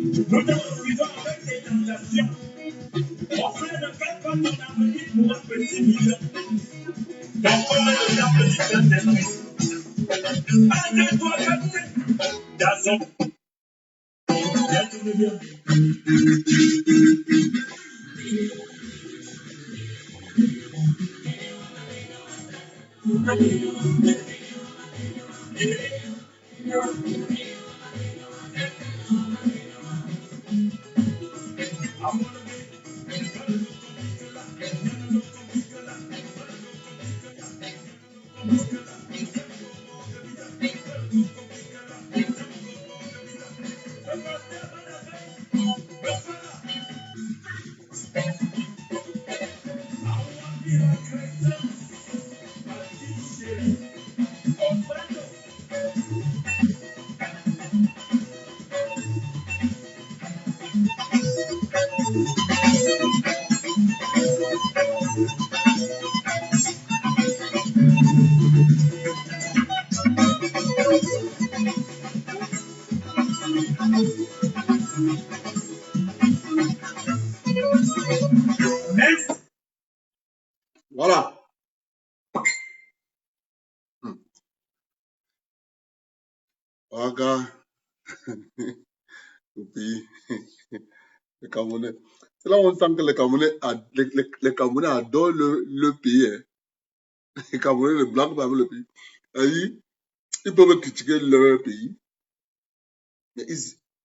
Nous terrorisons avec des tentations. On fait de quel pas ton avenir pour un petit million. Ton corps est le diable du Saint-Esprit. Arrête-toi, Jason. Viens tourner bien. Voilà. Voilà, le pays, les Camerounais. C'est là où on sent que les Camerounais adorent le pays. Hein. Les Camerounais, les Blancs, avec le pays. Ils peuvent critiquer leur pays, mais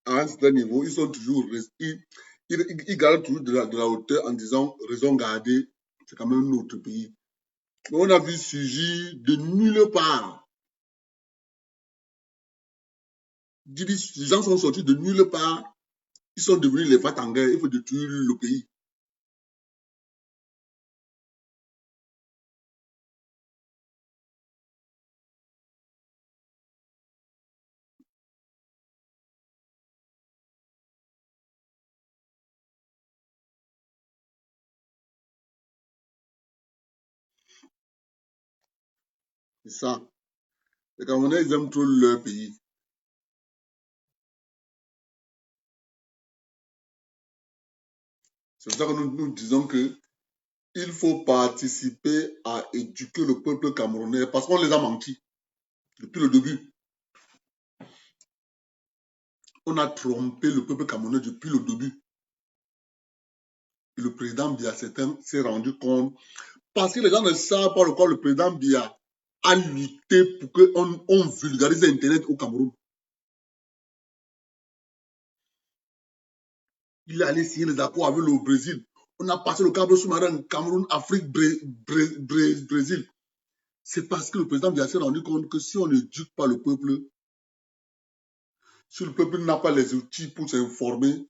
à un certain niveau, ils sont toujours, ils gardent toujours de la hauteur en disant raison gardée, c'est quand même notre pays. Mais on a vu surgir de nulle part. Les gens sont sortis de nulle part. Ils sont devenus les fat en guerre. Il faut détruire le pays. C'est ça. Les Camerounais, ils aiment trop leur pays. C'est pour ça que nous disons que il faut participer à éduquer le peuple camerounais parce qu'on les a menti depuis le début. On a trompé le peuple camerounais depuis le début. Et le président Biya s'est rendu compte parce que les gens ne savent pas pourquoi le président Biya a lutté pour qu'on vulgarise Internet au Cameroun. Il est allé signer les accords avec le Brésil. On a passé le câble sous-marin Cameroun, Afrique, Brésil. C'est parce que le président Biya s'est rendu compte que si on n'éduque pas le peuple, si le peuple n'a pas les outils pour s'informer,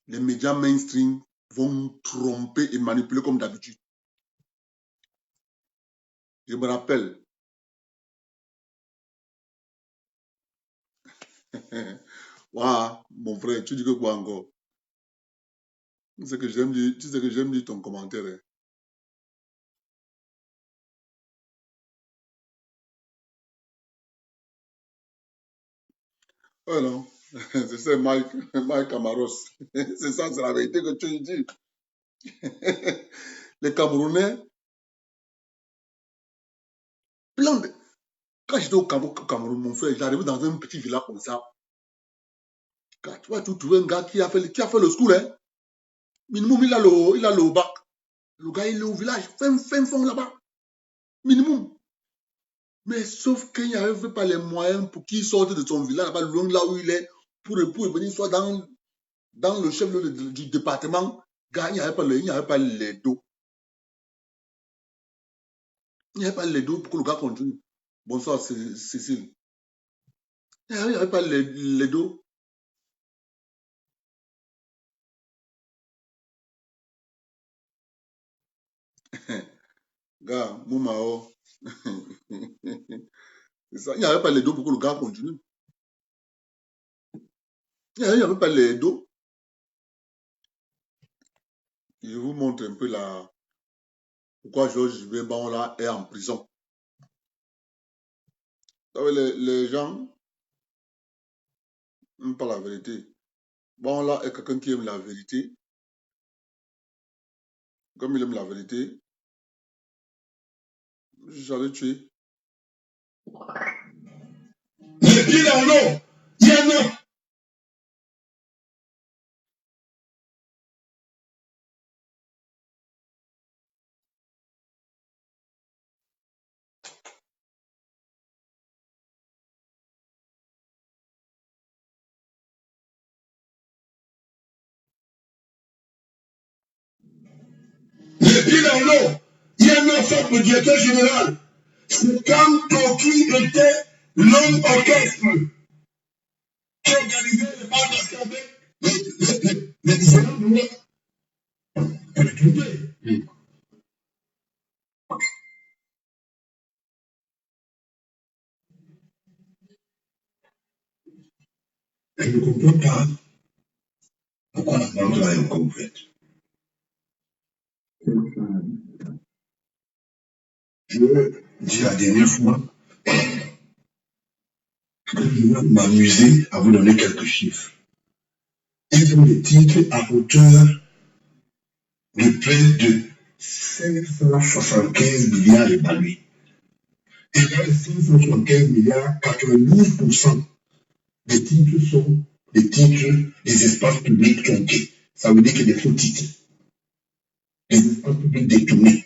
les médias mainstream vont tromper et manipuler comme d'habitude. Je me rappelle, wow, mon frère, tu dis que quoi encore? Tu sais que j'aime lire ton commentaire. Hein. Oh non, c'est ça, Mike Amaros. C'est ça, c'est la vérité que tu dis. Les Camerounais, plein de... Quand j'étais au Cameroun, mon frère, j'arrivais dans un petit village comme ça. Quand tu vas tout trouver un gars qui a fait le school, hein. Minimum, il a le bac. Le gars, il est au village, fin fond là-bas. Minimum. Mais sauf qu'il n'y avait pas les moyens pour qu'il sorte de son village là-bas, loin là où il est, pour venir soit dans le chef du département. Gars, il n'y avait pas les dos. Il n'y avait pas les dos pour que le gars continue. Bonsoir, Cécile. Il n'y avait pas les dos. Gars, Moumao. C'est ça. Il n'y avait pas les dos pour que le gars continue. Il n'y avait pas les dos. Je vous montre un peu pourquoi Georges Weah là est en prison. Vous savez, les gens, Pas la vérité. Bon, là, est quelqu'un qui aime la vérité. Comme il aime la vérité, j'allais tuer. Les pieds dans l'eau, il y en a. Les pieds dans l'eau, il y en a fait le directeur général. C'est quand Toki était l'homme orchestre qui organisait les balles basket avec les différents joueurs. Elle est trompée. Elle ne comprend pas pourquoi la parole est encore ouverte. Je dis la dernière fois que je vais m'amuser à vous donner quelques chiffres. Ils ont des titres à hauteur de près de 575 milliards évalués. Et dans les 575 milliards, 92% des titres sont des titres des espaces publics tronqués. Ça veut dire qu'il y a des faux titres. Des espaces publics détournés.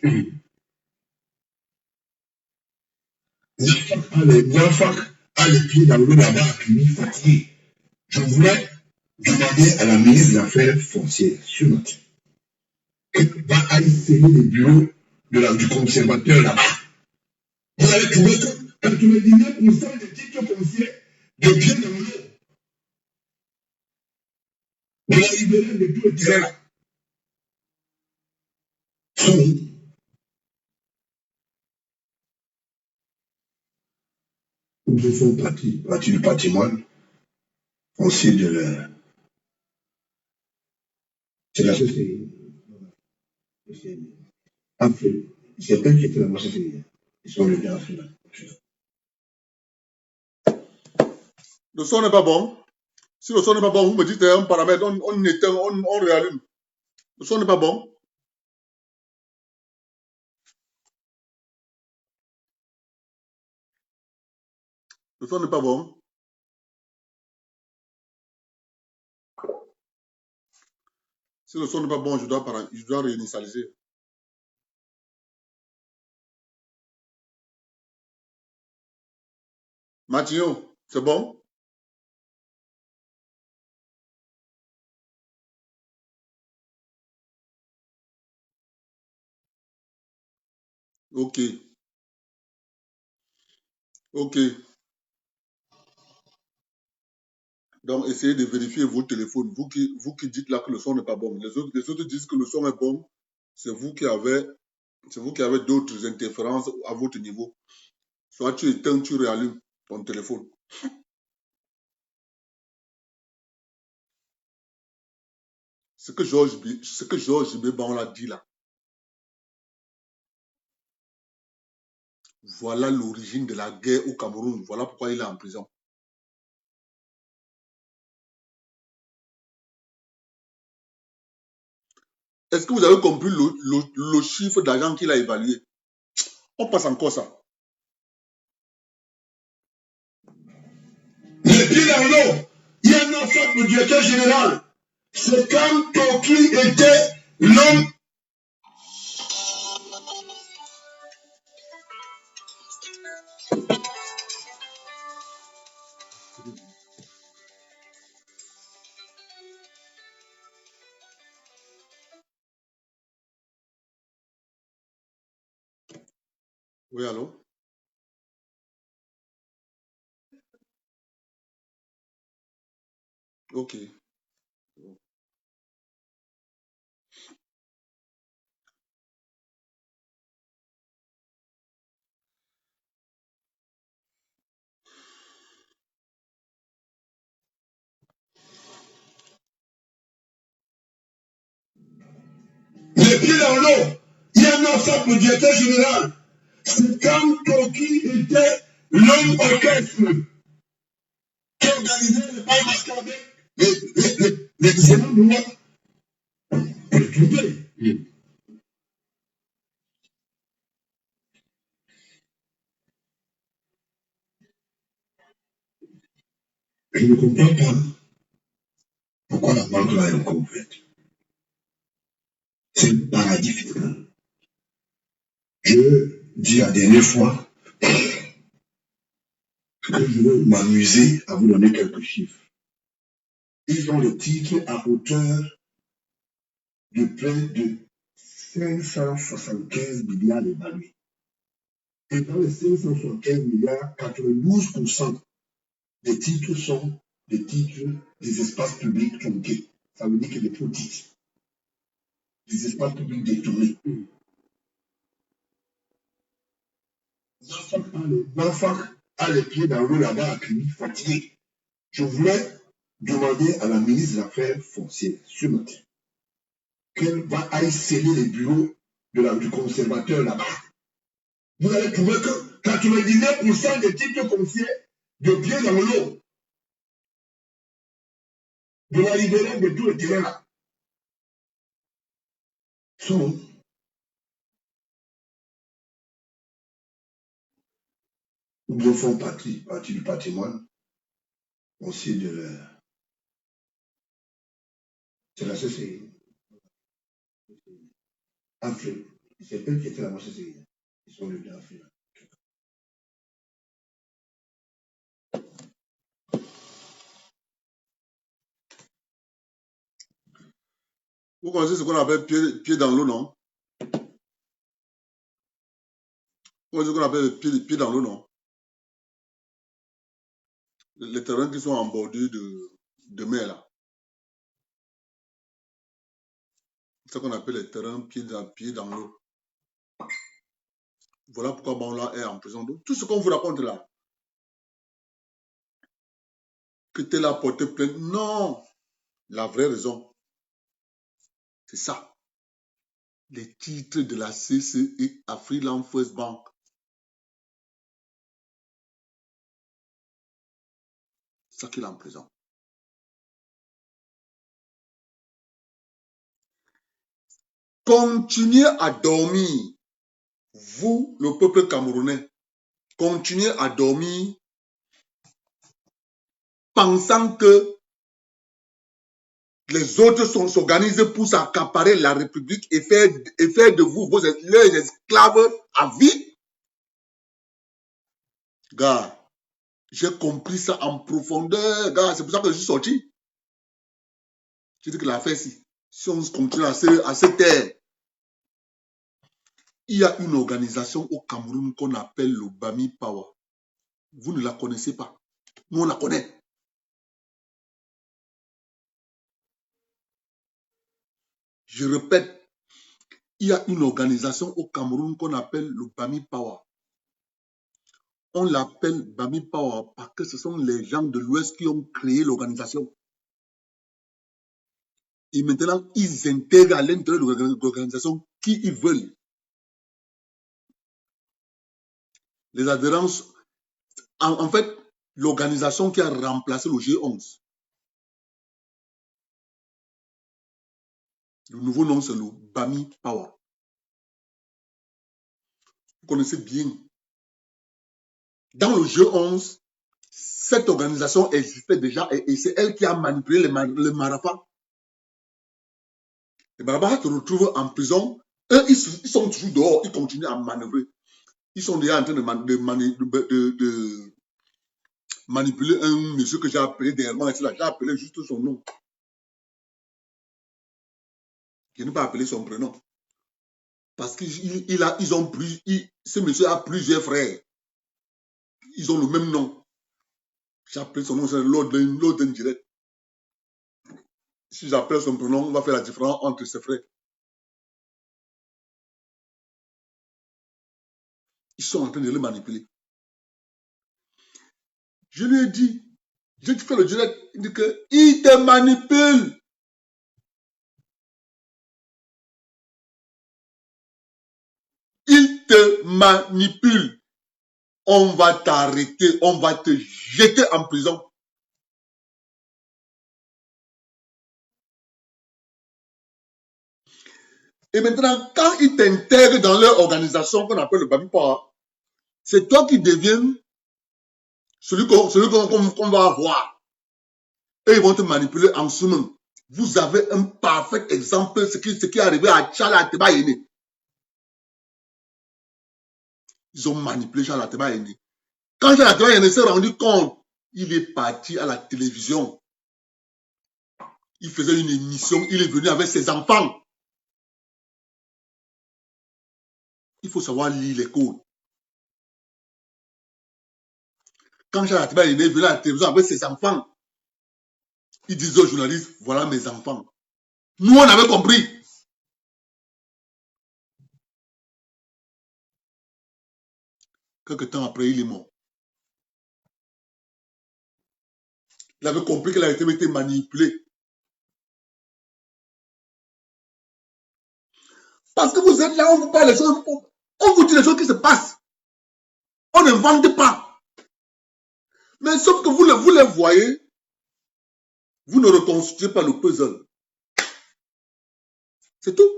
Nyafak a les pieds dans l'eau là-bas, puis fatigué. Je voulais demander à la ministre des Affaires foncières ce matin qu'elle va aller sceller les bureaux du conservateur là-bas. Vous allez trouver que 99% des titres fonciers de pieds dans l'eau, de la libérale de tout le terrain là, sont nous font partie du patrimoine foncier de la CCI. Après, c'est eux qui étaient la CCI. Ils sont venus en Afrique. Le son n'est pas bon. Si le son n'est pas bon, vous me dites un paramètre, on éteint, on réallume. Le son n'est pas bon. Le son n'est pas bon. Si le son n'est pas bon, je dois réinitialiser. Mathieu, c'est bon? Ok. Ok. Donc, essayez de vérifier vos téléphones. Vous qui dites là que le son n'est pas bon. Les autres disent que le son est bon. C'est vous qui avez d'autres interférences à votre niveau. Soit tu éteins, tu réallumes ton téléphone. Ce que Georges Béban l'a dit là. Voilà l'origine de la guerre au Cameroun. Voilà pourquoi il est en prison. Est-ce que vous avez compris le chiffre d'argent qu'il a évalué? On passe encore ça. Les pieds dans l'eau, il y a un enfant pour le directeur général. C'est quand Toki était l'homme. Oui, allô? Ok. Les pieds dans l'eau, il y a un enfant pour le directeur général. C'est quand Toki était l'homme orchestre qui organisé le bal masqué avec les élèves de loi pour les tromper. Je ne comprends pas pourquoi la banque là est encore ouverte. C'est le paradis fiscal. Je dis la dernière fois que je veux m'amuser à vous donner quelques chiffres. Ils ont le titre à hauteur de près de 575 milliards évalués. Et dans les 575 milliards, 92% des titres sont des titres des espaces publics tronqués. Ça veut dire que des faux titres. Des espaces publics détournés. L'enfant a les pieds dans l'eau là-bas, à Cluny, fatigué. Je voulais demander à la ministre des Affaires foncières ce matin qu'elle va aller sceller les bureaux du conservateur là-bas. Vous allez trouver que 99% des titres fonciers de pieds dans l'eau, de la libérale de tout le terrain là, sont ou bien font partie du patrimoine foncier de la CCI. Afrique. C'est eux qui étaient là-bas, CCI. Ils sont venus d'Afrique. Vous connaissez ce qu'on appelle pied dans l'eau, non? Vous connaissez ce qu'on appelle pied dans l'eau, non? Les terrains qui sont en bordure de mer, là. C'est ce qu'on appelle les terrains pied dans l'eau. Voilà pourquoi Banla est en prison. Donc, tout ce qu'on vous raconte là, que tel a porté plainte, non. La vraie raison, c'est ça. Les titres de la CCE à Freeland First Bank. C'est ça qu'il est en prison. Continuez à dormir. Vous, le peuple camerounais, continuez à dormir pensant que les autres s'organisent pour s'accaparer la République et faire de vous leurs esclaves à vie. Gars, j'ai compris ça en profondeur, gars. C'est pour ça que je suis sorti. J'ai dit que l'affaire, si on continue à se taire, il y a une organisation au Cameroun qu'on appelle le Bami Power. Vous ne la connaissez pas. Nous, on la connaît. Je répète, il y a une organisation au Cameroun qu'on appelle le Bami Power. On l'appelle Bami Power parce que ce sont les gens de l'Ouest qui ont créé l'organisation. Et maintenant, ils intègrent à l'intérieur de l'organisation qui ils veulent. Les adhérences, en fait, l'organisation qui a remplacé le G11. Le nouveau nom, c'est le Bami Power. Vous connaissez bien. Dans le G11, cette organisation existait déjà et c'est elle qui a manipulé les Marafas. Les Marafas se retrouvent en prison. Eux, ils sont toujours dehors. Ils continuent à manœuvrer. Ils sont déjà en train de manipuler un monsieur que j'ai appelé dernièrement. J'ai appelé juste son nom. Je n'ai pas appelé son prénom. Parce ce monsieur a plusieurs frères. Ils ont le même nom. J'ai appelé son nom, c'est l'ordre indirect. Si j'appelle son prénom, on va faire la différence entre ses frères. Ils sont en train de le manipuler. Je lui ai dit, j'ai fait le direct, il dit qu'il te manipule. Il te manipule. On va t'arrêter, on va te jeter en prison. Et maintenant, quand ils t'intègrent dans leur organisation qu'on appelle le Bamipora, c'est toi qui deviens celui qu'on va avoir. Et ils vont te manipuler en sous-main. Vous avez un parfait exemple de ce qui est arrivé à Charles Ateba Yene. Ils ont manipulé Charles Ateba Yene. Quand Charles Ateba Yene s'est rendu compte, il est parti à la télévision. Il faisait une émission, il est venu avec ses enfants. Il faut savoir lire les codes. Quand Charles Ateba Yene est venu à la télévision avec ses enfants, il disait aux journalistes, voilà mes enfants. Nous, on avait compris. Quelque temps après, il est mort. Il avait compris qu'il avait été manipulé. Parce que vous êtes là, on vous parle des choses, on vous dit les choses qui se passent. On n'invente pas. Mais sauf que vous les voyez, vous ne reconstituez pas le puzzle. C'est tout.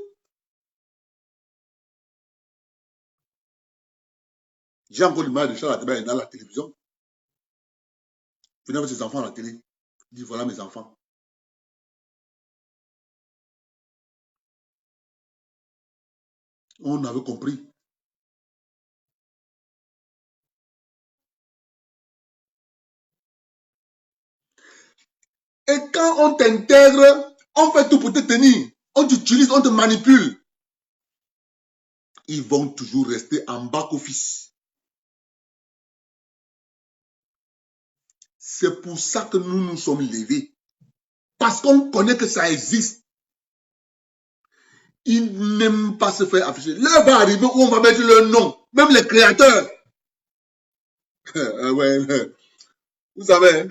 J'ai encore l'image de Charles Ateba dans la télévision. Venez avec ses enfants à la télé. Il dit, voilà mes enfants. On avait compris. Et quand on t'intègre, on fait tout pour te tenir. On t'utilise, on te manipule. Ils vont toujours rester en back-office. C'est pour ça que nous nous sommes levés. Parce qu'on connaît que ça existe. Ils n'aiment pas se faire afficher. L'heure va arriver où on va mettre leur nom. Même les créateurs. Vous savez,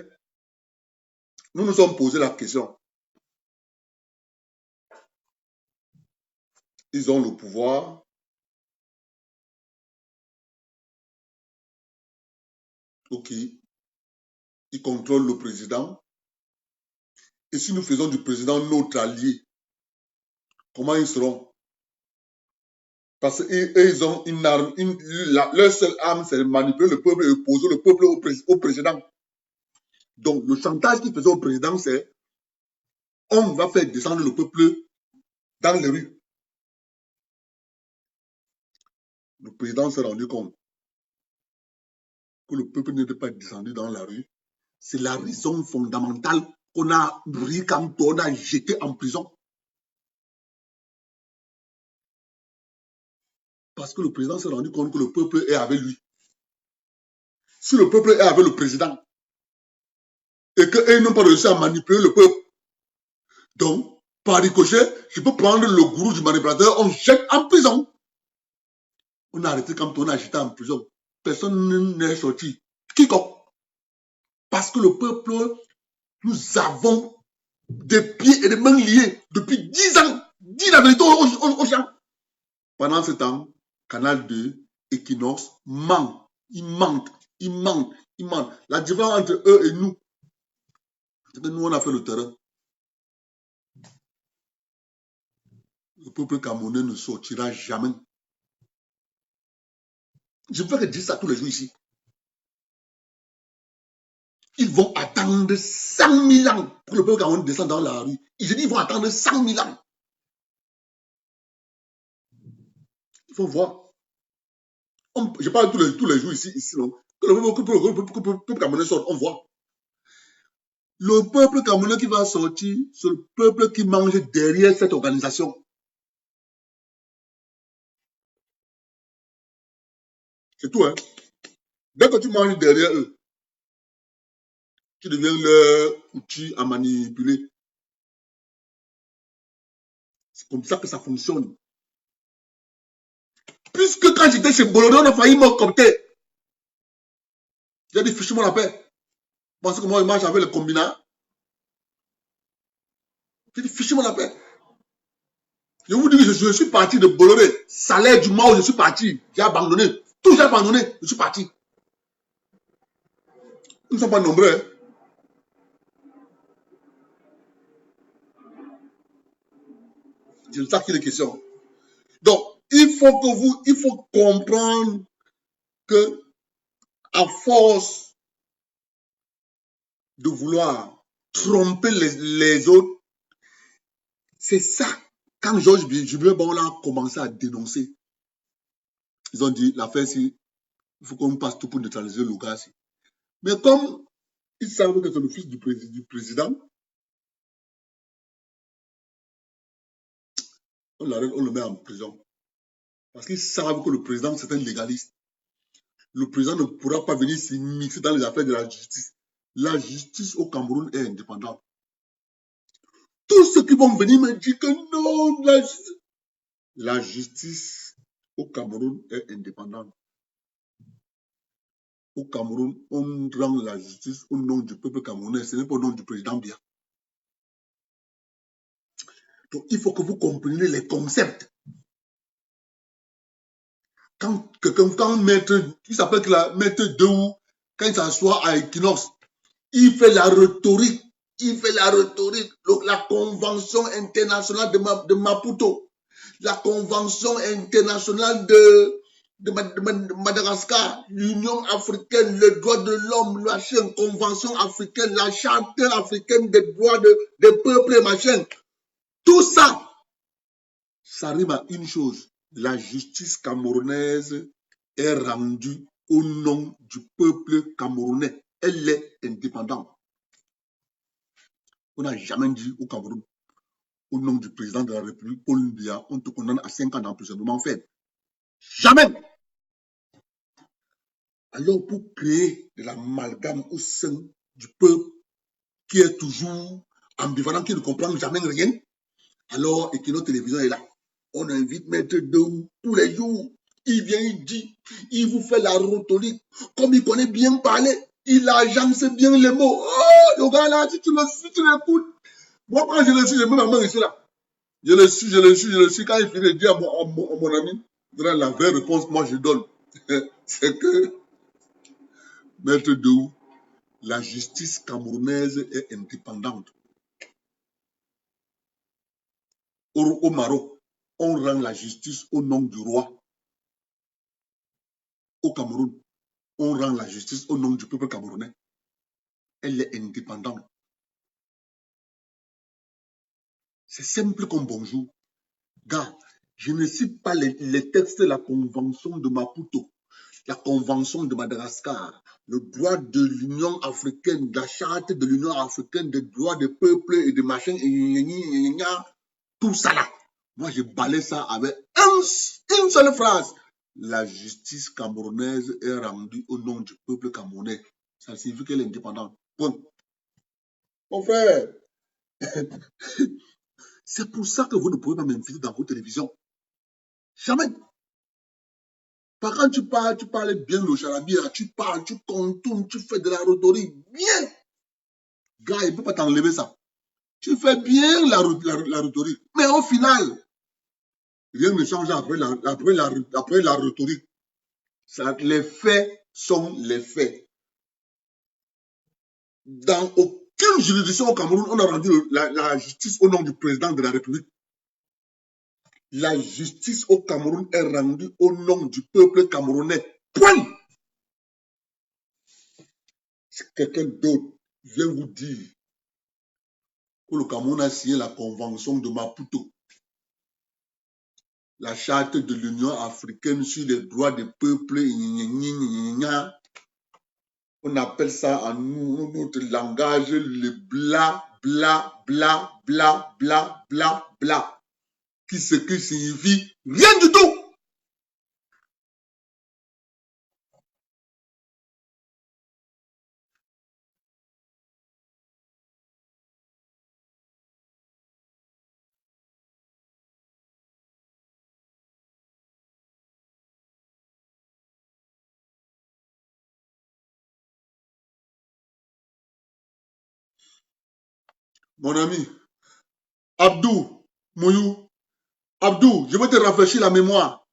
nous nous sommes posé la question. Ils ont le pouvoir. Ok. Ils contrôlent le président. Et si nous faisons du président notre allié, comment ils seront? Parce qu'ils ont une arme, leur seule arme, c'est de manipuler le peuple et opposer le peuple au président. Donc, le chantage qu'ils faisaient au président, c'est on va faire descendre le peuple dans les rues. Le président s'est rendu compte que le peuple n'était pas descendu dans la rue. C'est la raison fondamentale qu'on a brûlé quand on a jeté en prison. Parce que le président s'est rendu compte que le peuple est avec lui. Si le peuple est avec le président et qu'ils n'ont pas réussi à manipuler le peuple, donc, par ricochet, je peux prendre le gourou du manipulateur, on jette en prison. On a arrêté quand on a jeté en prison. Personne n'est sorti. Quiconque. Parce que le peuple, nous avons des pieds et des mains liés depuis 10 ans. Dis la vérité aux gens. Pendant ce temps, Canal 2, Equinox, ment. Ils mentent. Ils mentent. Ils mentent. La différence entre eux et nous, c'est que nous, on a fait le terrain. Le peuple camerounais ne sortira jamais. Je veux dire ça tous les jours ici. Ils vont attendre 100 000 ans pour que le peuple camerounais descende dans la rue. Je dis, ils vont attendre 100 000 ans. Il faut voir. Je parle tous les jours ici non. Que le peuple camerounais sorte, on voit. Le peuple camerounais qui va sortir, c'est le peuple qui mange derrière cette organisation. C'est tout, hein. Dès que tu manges derrière eux, tu deviens leur outil à manipuler. C'est comme ça que ça fonctionne. Puisque quand j'étais chez Bolloré, on a failli me copter. J'ai dit, fiche-moi la paix. Parce que moi, je mange avec le combinat. J'ai dit, fiche-moi la paix. Je vous dis que je suis parti de Bolloré. Salaire du mois où je suis parti. J'ai abandonné. Tout j'ai abandonné. Je suis parti. Ils ne sont pas nombreux. Hein. C'est de ça qu'il est question. il faut comprendre que à force de vouloir tromper les autres, c'est ça. Quand Georges Jubilé Baola a commencé à dénoncer, ils ont dit, l'affaire, il faut qu'on passe tout pour neutraliser le gars. Mais comme ils savent que c'est le fils du président, on l'arrête, on le met en prison. Parce qu'ils savent que le président, c'est un légaliste. Le président ne pourra pas venir s'immiscer dans les affaires de la justice. La justice au Cameroun est indépendante. Tous ceux qui vont venir me dire que non, la justice au Cameroun est indépendante. Au Cameroun, on rend la justice au nom du peuple camerounais, ce n'est pas au nom du président Biya. Donc, il faut que vous compreniez les concepts. Quand maître, il s'appelle maître Deou, quand il s'assoit à Equinox, il fait la rhétorique. La convention internationale de Maputo, la convention internationale de Madagascar, l'Union africaine, le droit de l'homme, machin, convention africaine, la charte africaine des droits des peuples, machin. Tout ça, ça rime à une chose. La justice camerounaise est rendue au nom du peuple camerounais. Elle est indépendante. On n'a jamais dit au Cameroun, au nom du président de la République, Paul Biya, on te condamne à 5 ans d'emprisonnement ferme. Jamais. Alors, pour créer de l'amalgame au sein du peuple qui est toujours ambivalent, qui ne comprend jamais rien, alors Equinox Télévision est là. On invite Maître Deou tous les jours. Il vient, il dit, il vous fait la rhétorique. Comme il connaît bien parler, il agence bien les mots. Oh, le gars là, si tu l'écoutes. Moi, quand je le suis, je mets ma main ici là. Je le suis. Quand il finit de dire à mon ami, la vraie réponse, moi je donne. C'est que, Maître Deou, la justice camerounaise est indépendante. Au Maroc, on rend la justice au nom du roi. Au Cameroun, on rend la justice au nom du peuple camerounais. Elle est indépendante. C'est simple comme bonjour. Gars, je ne cite pas les textes de la convention de Maputo, la convention de Madagascar, le droit de l'Union africaine, la charte de l'Union africaine des droits des peuples et des machins, tout ça là. Moi, je balais ça avec une seule phrase. La justice camerounaise est rendue au nom du peuple camerounais. Ça signifie qu'elle est indépendante. Point. Mon frère, c'est pour ça que vous ne pouvez pas m'inviter dans vos télévisions. Jamais. Par quand tu parles bien le charabia, tu parles, tu contournes, tu fais de la rhétorique bien. Gars, il ne peut pas t'enlever ça. Tu fais bien la rhétorique. Mais au final, rien ne change après la rhétorique. Ça, les faits sont les faits. Dans aucune juridiction au Cameroun, on a rendu la justice au nom du président de la République. La justice au Cameroun est rendue au nom du peuple camerounais. Point. Si quelqu'un d'autre vient vous dire que le Cameroun a signé la convention de Maputo, la charte de l'Union africaine sur les droits des peuples, on appelle ça en notre langage le bla, bla, bla, bla, bla, bla, bla. Qui signifie rien du tout. Mon ami, Abdou, Mouyou, Abdou, je vais te rafraîchir la mémoire.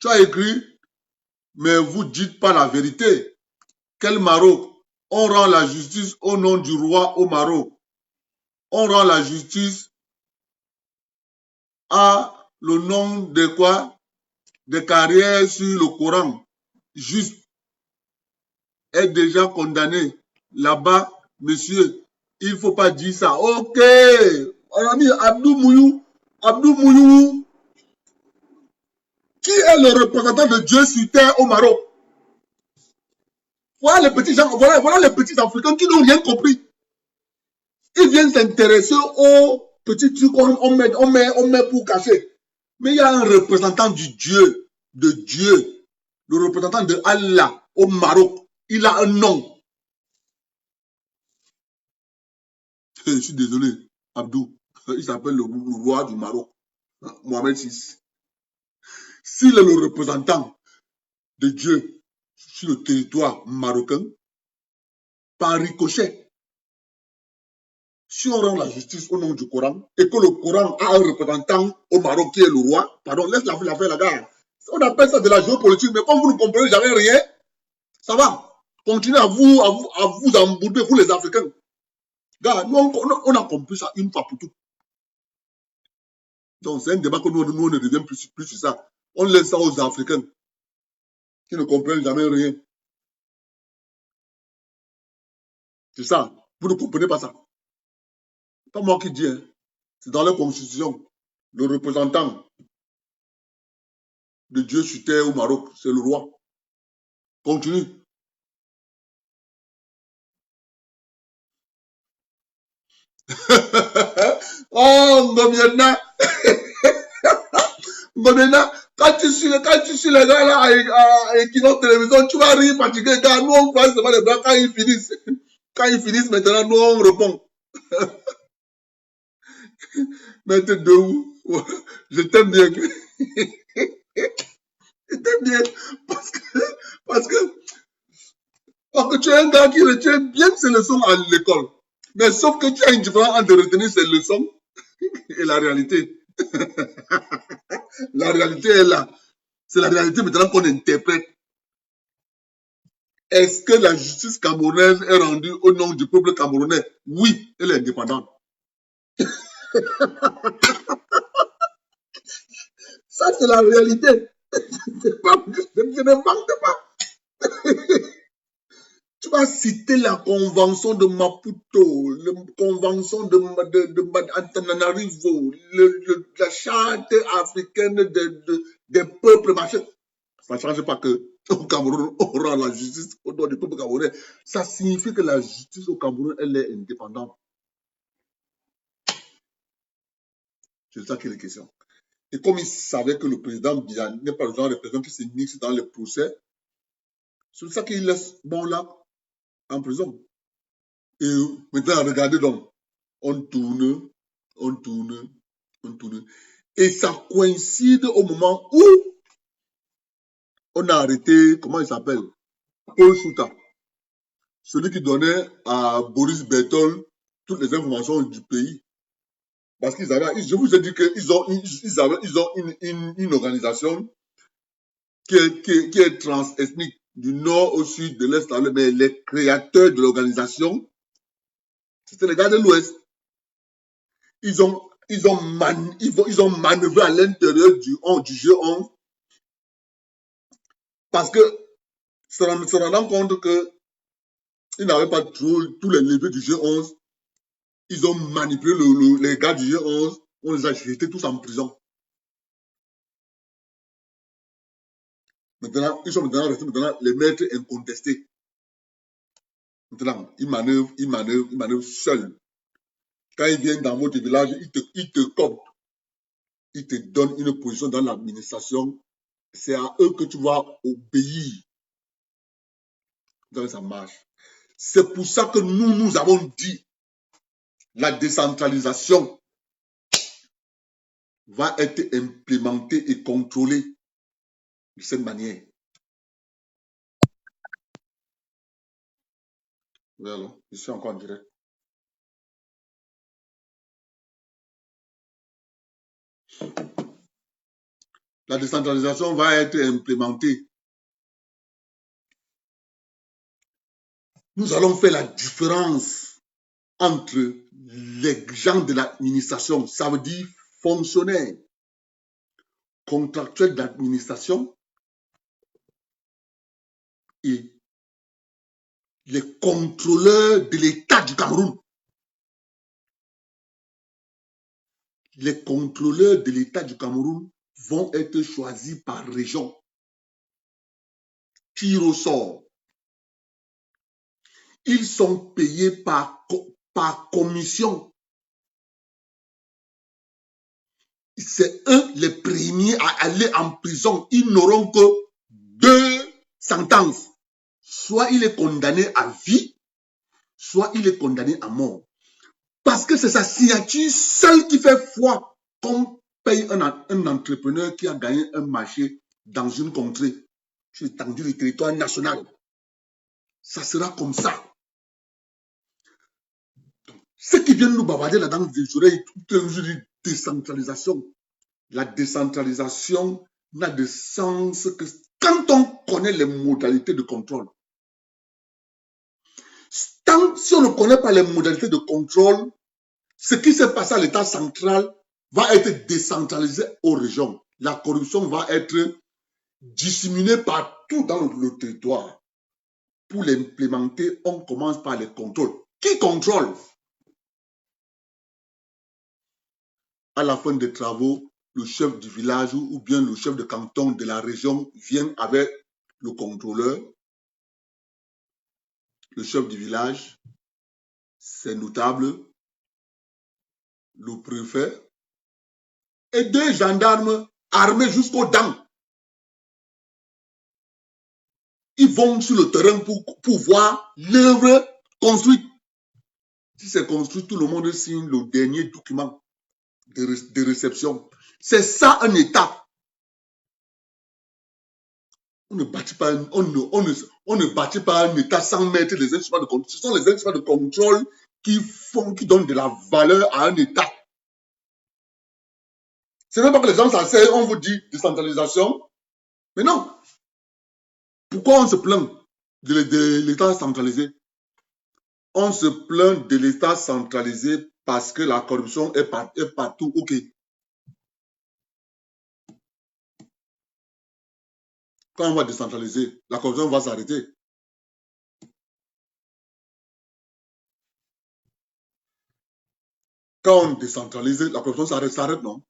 Tu as écrit, mais vous ne dites pas la vérité. Quel Maroc? On rend la justice au nom du roi au Maroc. On rend la justice à le nom de quoi? De carrière sur le Coran, juste, est déjà condamné. Là-bas, monsieur, il ne faut pas dire ça. Ok, on a mis Abdou Mouyou. Abdou Mouyou, qui est le représentant de Dieu sur terre au Maroc? Voilà les petits gens, voilà les petits Africains qui n'ont rien compris. Ils viennent s'intéresser aux petits trucs qu'on met pour cacher. Mais il y a un représentant du Dieu, de Dieu, le représentant de Allah au Maroc. Il a un nom. Je suis désolé, Abdou. Il s'appelle le roi du Maroc, Mohamed VI. S'il est le représentant de Dieu sur le territoire marocain, par ricochet, si on rend la justice au nom du Coran et que le Coran a un représentant au Maroc qui est le roi, pardon, laisse la faire la gare. On appelle ça de la géopolitique, mais comme vous ne comprenez jamais rien, ça va. Continuez à vous embourber, vous les Africains. Gars, nous, on a compris ça une fois pour toutes. Donc, c'est un débat que nous on ne revient plus sur ça. On laisse ça aux Africains qui ne comprennent jamais rien. C'est ça. Vous ne comprenez pas ça. Pas moi qui dis, hein. C'est dans la constitution. Le représentant de Dieu sur terre au Maroc, c'est le roi. Continue. Oh, Ngomiena. Ngomiena, quand tu suis les gars là à Equinox Télévision, tu vas rire fatigué, gars. Nous, on croise devant les bras quand ils finissent. Quand ils finissent maintenant, nous, on répond. Mais t'es de où? Je t'aime bien. Je t'aime bien. Parce que tu es un gars qui retient bien ses leçons à l'école. Mais sauf que tu as une différence entre retenir ses leçons et la réalité. La réalité est là. C'est la réalité maintenant qu'on interprète. Est-ce que la justice camerounaise est rendue au nom du peuple camerounais? Oui, elle est indépendante. Ça, c'est la réalité. Je ne mente pas. Tu vas citer la convention de Maputo, la convention de Antananarivo, la charte africaine des peuples, machin. Ça ne change pas que au Cameroun, on rend la justice au nom du peuple camerounais. Ça signifie que la justice au Cameroun, elle est indépendante. C'est ça qui est la question. Et comme il savait que le président Biya n'est pas le genre de président qui se mixe dans les procès, c'est ça qu'il laisse bon là, en prison. Et maintenant, regardez donc, on tourne. Et ça coïncide au moment où on a arrêté, comment il s'appelle? Paul Souta. Celui qui donnait à Boris Bertol toutes les informations du pays. Parce qu'ils avaient, je vous ai dit qu'ils ont une organisation qui est transethnique, du nord au sud, de l'est à l'ouest, mais les créateurs de l'organisation, c'était les gars de l'ouest. Ils ont manœuvré à l'intérieur du G11 parce que se rendant compte qu'ils n'avaient pas tous les leviers du G11, ils ont manipulé les gars du G11, on les a jetés tous en prison. Maintenant, ils sont maintenant restés les maîtres incontestés. Maintenant, ils manœuvrent seuls. Quand ils viennent dans votre village, ils te coptent. Ils te donnent une position dans l'administration. C'est à eux que tu vas obéir. Ça marche. C'est pour ça que nous avons dit la décentralisation va être implémentée et contrôlée de cette manière. Oui, alors, je suis encore en direct. La décentralisation va être implémentée. Nous allons faire la différence entre les gens de l'administration, ça veut dire fonctionnaires, contractuels d'administration et les contrôleurs de l'État du Cameroun. Les contrôleurs de l'État du Cameroun vont être choisis par région. Tir au sort. Ils sont payés par commission. C'est eux les premiers à aller en prison. Ils n'auront que 2 sentences. Soit il est condamné à vie, soit il est condamné à mort. Parce que c'est sa signature seule qui fait foi qu'on paye un entrepreneur qui a gagné un marché dans une contrée sur l'étendue du territoire national. Ça sera comme ça. Ceux qui viennent nous bavarder là dans les oreilles, tout un jeu de décentralisation. La décentralisation n'a de sens que quand on connaît les modalités de contrôle. Si on ne connaît pas les modalités de contrôle, ce qui s'est passé à l'État central va être décentralisé aux régions. La corruption va être disséminée partout dans le territoire. Pour l'implémenter, on commence par les contrôles. Qui contrôle? À la fin des travaux, le chef du village ou bien le chef de canton de la région vient avec le contrôleur. Le chef du village, c'est notable, le préfet et 2 gendarmes armés jusqu'aux dents. Ils vont sur le terrain pour voir l'œuvre construite. Si c'est construit, tout le monde signe le dernier document de réception. C'est ça un État. On ne bâtit pas, on ne bâtit pas un État sans mettre les instruments de contrôle. Ce sont les instruments de contrôle qui donnent de la valeur à un État. Ce n'est pas que les gens s'asseyent, on vous dit décentralisation. Mais non. Pourquoi on se plaint de l'État centralisé? On se plaint de l'État centralisé parce que la corruption est partout. OK. Quand on va décentraliser, la corruption va s'arrêter. Quand on décentralise, la corruption s'arrête, non?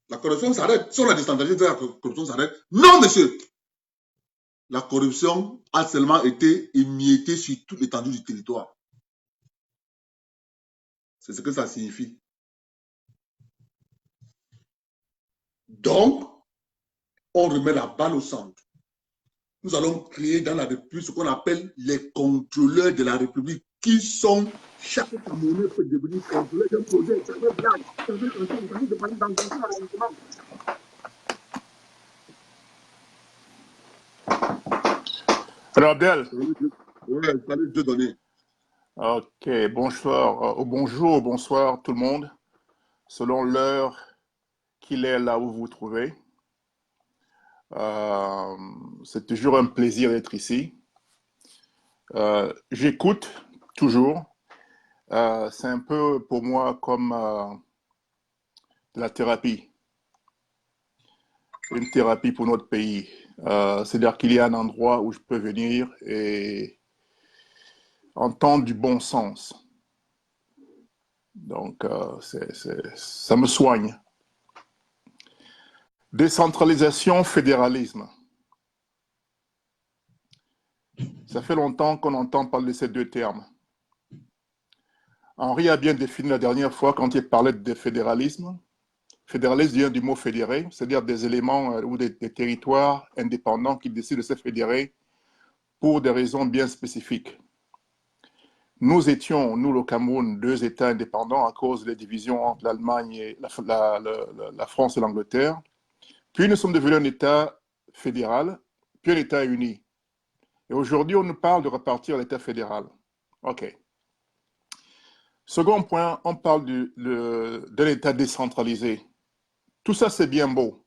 La corruption s'arrête. Si on a décentralisé, la corruption s'arrête. Non, monsieur. La corruption a seulement été émiettée sur toute l'étendue du territoire. C'est ce que ça signifie. Donc, on remet la balle au centre. Nous allons créer dans la République ce qu'on appelle les contrôleurs de la République, qui sont, chaque Camerounais peut devenir contrôleur d'un projet. Alors Abdel. Oui, salut Dieu donné. Ok, bonsoir, bonjour, bonsoir tout le monde, selon l'heure qu'il est là où vous vous trouvez. C'est toujours un plaisir d'être ici. J'écoute toujours. C'est un peu pour moi comme de la thérapie. Une thérapie pour notre pays. C'est-à-dire qu'il y a un endroit où je peux venir et entendre du bon sens. Donc, ça me soigne. Décentralisation, fédéralisme. Ça fait longtemps qu'on entend parler de ces 2 termes. Henri a bien défini la dernière fois quand il parlait de fédéralisme. Fédéralisme vient du mot fédérer, c'est-à-dire des éléments ou des territoires indépendants qui décident de se fédérer pour des raisons bien spécifiques. Nous étions, nous le Cameroun, 2 États indépendants à cause des divisions entre l'Allemagne et la France et l'Angleterre. Puis nous sommes devenus un État fédéral, puis un État uni. Et aujourd'hui, on nous parle de repartir à l'État fédéral. OK. Second point, on parle de l'État décentralisé. Tout ça, c'est bien beau.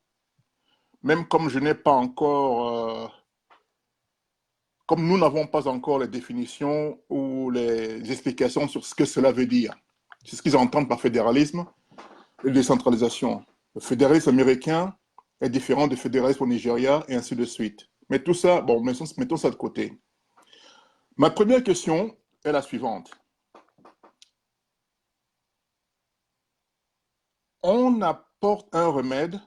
Même comme je n'ai pas encore... comme nous n'avons pas encore les définitions ou les explications sur ce que cela veut dire. C'est ce qu'ils entendent par fédéralisme et décentralisation. Le fédéralisme américain est différent du fédéralisme au Nigeria et ainsi de suite. Mais tout ça, bon, mettons ça de côté. Ma première question est la suivante. On apporte un remède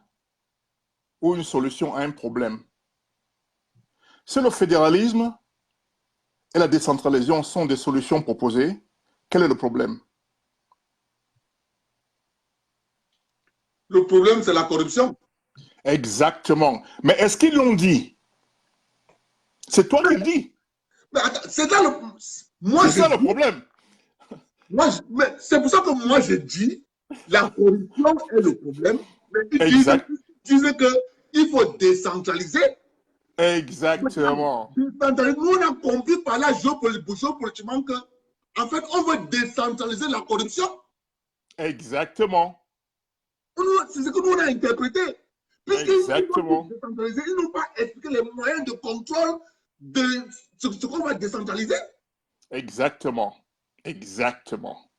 ou une solution à un problème. Si le fédéralisme et la décentralisation sont des solutions proposées, quel est le problème? Le problème, c'est la corruption. Exactement. Mais est-ce qu'ils l'ont dit? C'est toi qui le dis. Mais attends, c'est là le... C'est ça le problème. C'est pour ça que moi, je dis la corruption est le problème. Mais ils disent qu'il faut décentraliser. Exactement. Nous, on a compris par là, géopolitiquement, qu'en fait, on veut décentraliser la corruption. Exactement. C'est ce que nous, on a interprété. Exactement. Ils n'ont pas expliqué les moyens de contrôle de ce qu'on va décentraliser. Exactement. Exactement.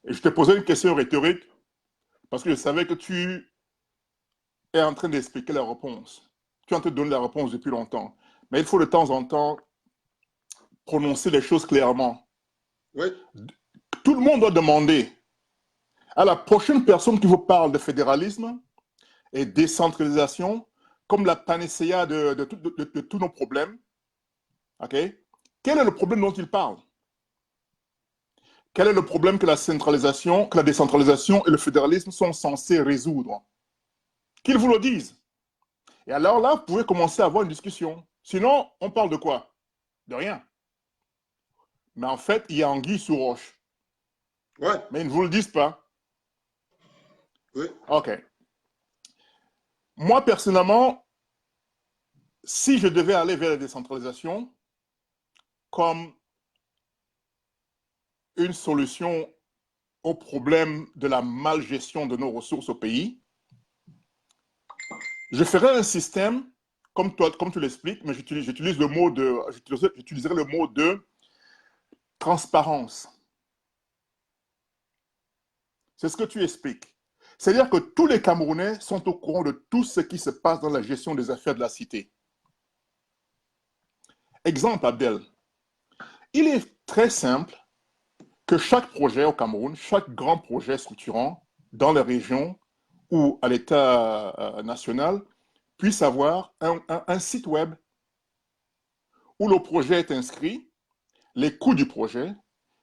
Et je te posais une question rhétorique parce que je savais que tu es en train d'expliquer la réponse. Tu es en train de donner la réponse depuis longtemps. Mais il faut de temps en temps prononcer les choses clairement. Oui. Tout le monde doit demander à la prochaine personne qui vous parle de fédéralisme et décentralisation comme la panacea de tous nos problèmes. OK? Quel est le problème dont il parle? Quel est le problème que la centralisation, que la décentralisation et le fédéralisme sont censés résoudre? Qu'ils vous le disent. Et alors là, vous pouvez commencer à avoir une discussion. Sinon, on parle de quoi? De rien. Mais en fait, il y a anguille sous roche. Ouais. Mais ils ne vous le disent pas. Oui. OK. Moi, personnellement, si je devais aller vers la décentralisation comme une solution au problème de la malgestion de nos ressources au pays, je ferais un système, comme tu l'expliques, mais j'utiliserai le mot de transparence. C'est ce que tu expliques. C'est-à-dire que tous les Camerounais sont au courant de tout ce qui se passe dans la gestion des affaires de la cité. Exemple, Abdel. Il est très simple que chaque projet au Cameroun, chaque grand projet structurant dans les régions ou à l'État national puisse avoir un site web où le projet est inscrit, les coûts du projet,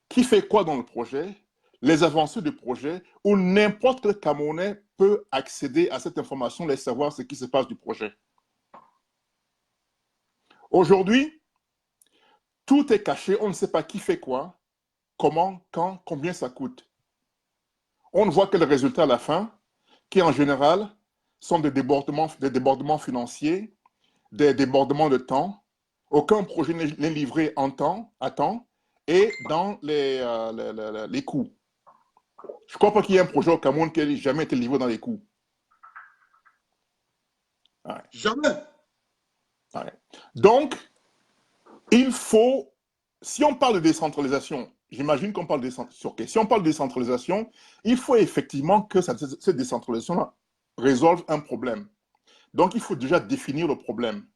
qui fait quoi dans le projet, les avancées du projet, où n'importe quel Camerounais peut accéder à cette information et savoir ce qui se passe du projet. Aujourd'hui, tout est caché, on ne sait pas qui fait quoi, comment, quand, combien ça coûte. On ne voit que le résultat à la fin, qui en général sont des débordements financiers, des débordements de temps. Aucun projet n'est livré à temps et dans les coûts. Je ne crois pas qu'il y ait un projet au Cameroun qui n'ait jamais été livré dans les coûts. Ouais. Jamais. Ouais. Donc, il faut, si on parle de décentralisation, j'imagine qu'on parle de décentralisation. Si on parle de décentralisation, il faut effectivement que cette décentralisation résolve un problème. Donc, il faut déjà définir le problème.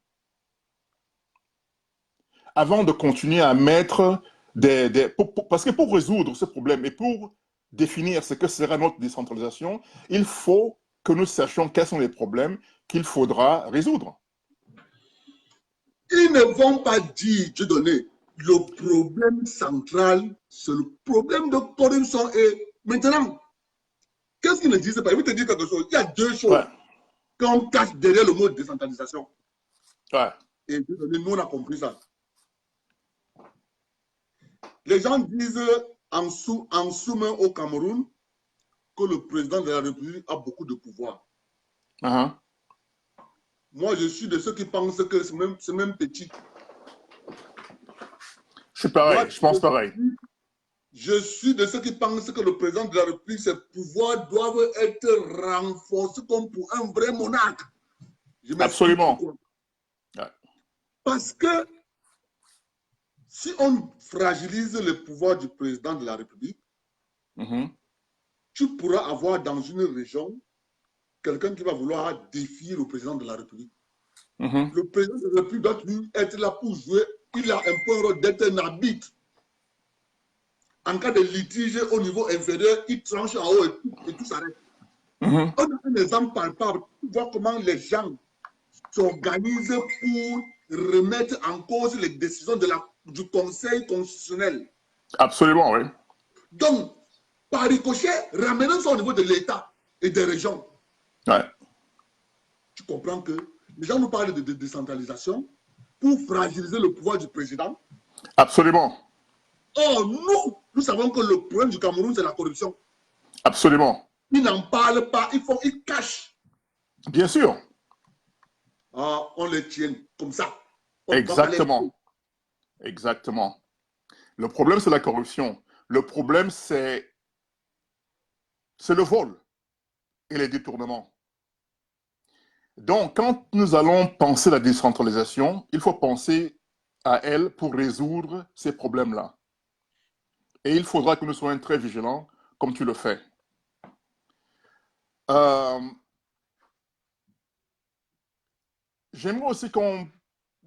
Avant de continuer à mettre parce que pour résoudre ce problème et pour définir ce que sera notre décentralisation, il faut que nous sachions quels sont les problèmes qu'il faudra résoudre. Ils ne vont pas dire, Dieu donné, le problème central, c'est le problème de corruption. Et maintenant, qu'est-ce qu'ils ne disent pas? Ils vont te dire quelque chose. Il y a deux choses qu'on cache derrière le mot décentralisation. Ouais. Et Dieu donné, nous, on a compris ça. Les gens disent en sous-main au Cameroun que le président de la République a beaucoup de pouvoir. Moi, je suis de ceux qui pensent que c'est même petit. Je suis pareil, je pense pareil. Je suis de ceux qui pensent que le président de la République, ses pouvoirs doivent être renforcés comme pour un vrai monarque. Absolument. Ouais. Parce que si on fragilise le pouvoir du président de la République, Tu pourras avoir dans une région quelqu'un qui va vouloir défier le président de la République. Le président de la République doit être là pour jouer. Il a un peu un rôle d'être un arbitre. En cas de litige au niveau inférieur, il tranche en haut et tout s'arrête. On a un exemple palpable pour voir comment les gens s'organisent pour remettre en cause les décisions du Conseil constitutionnel. Absolument, oui. Donc, par ricochet, ramenons ça au niveau de l'État et des régions. Ouais. Tu comprends que les gens nous parlent de décentralisation pour fragiliser le pouvoir du président. Absolument. Or, nous savons que le problème du Cameroun, c'est la corruption. Absolument. Ils n'en parlent pas, ils cachent. Bien sûr. On les tient comme ça. Exactement. Exactement. Le problème, c'est la corruption. Le problème, c'est le vol et les détournements. Donc, quand nous allons penser la décentralisation, il faut penser à elle pour résoudre ces problèmes-là. Et il faudra que nous soyons très vigilants, comme tu le fais. J'aimerais aussi qu'on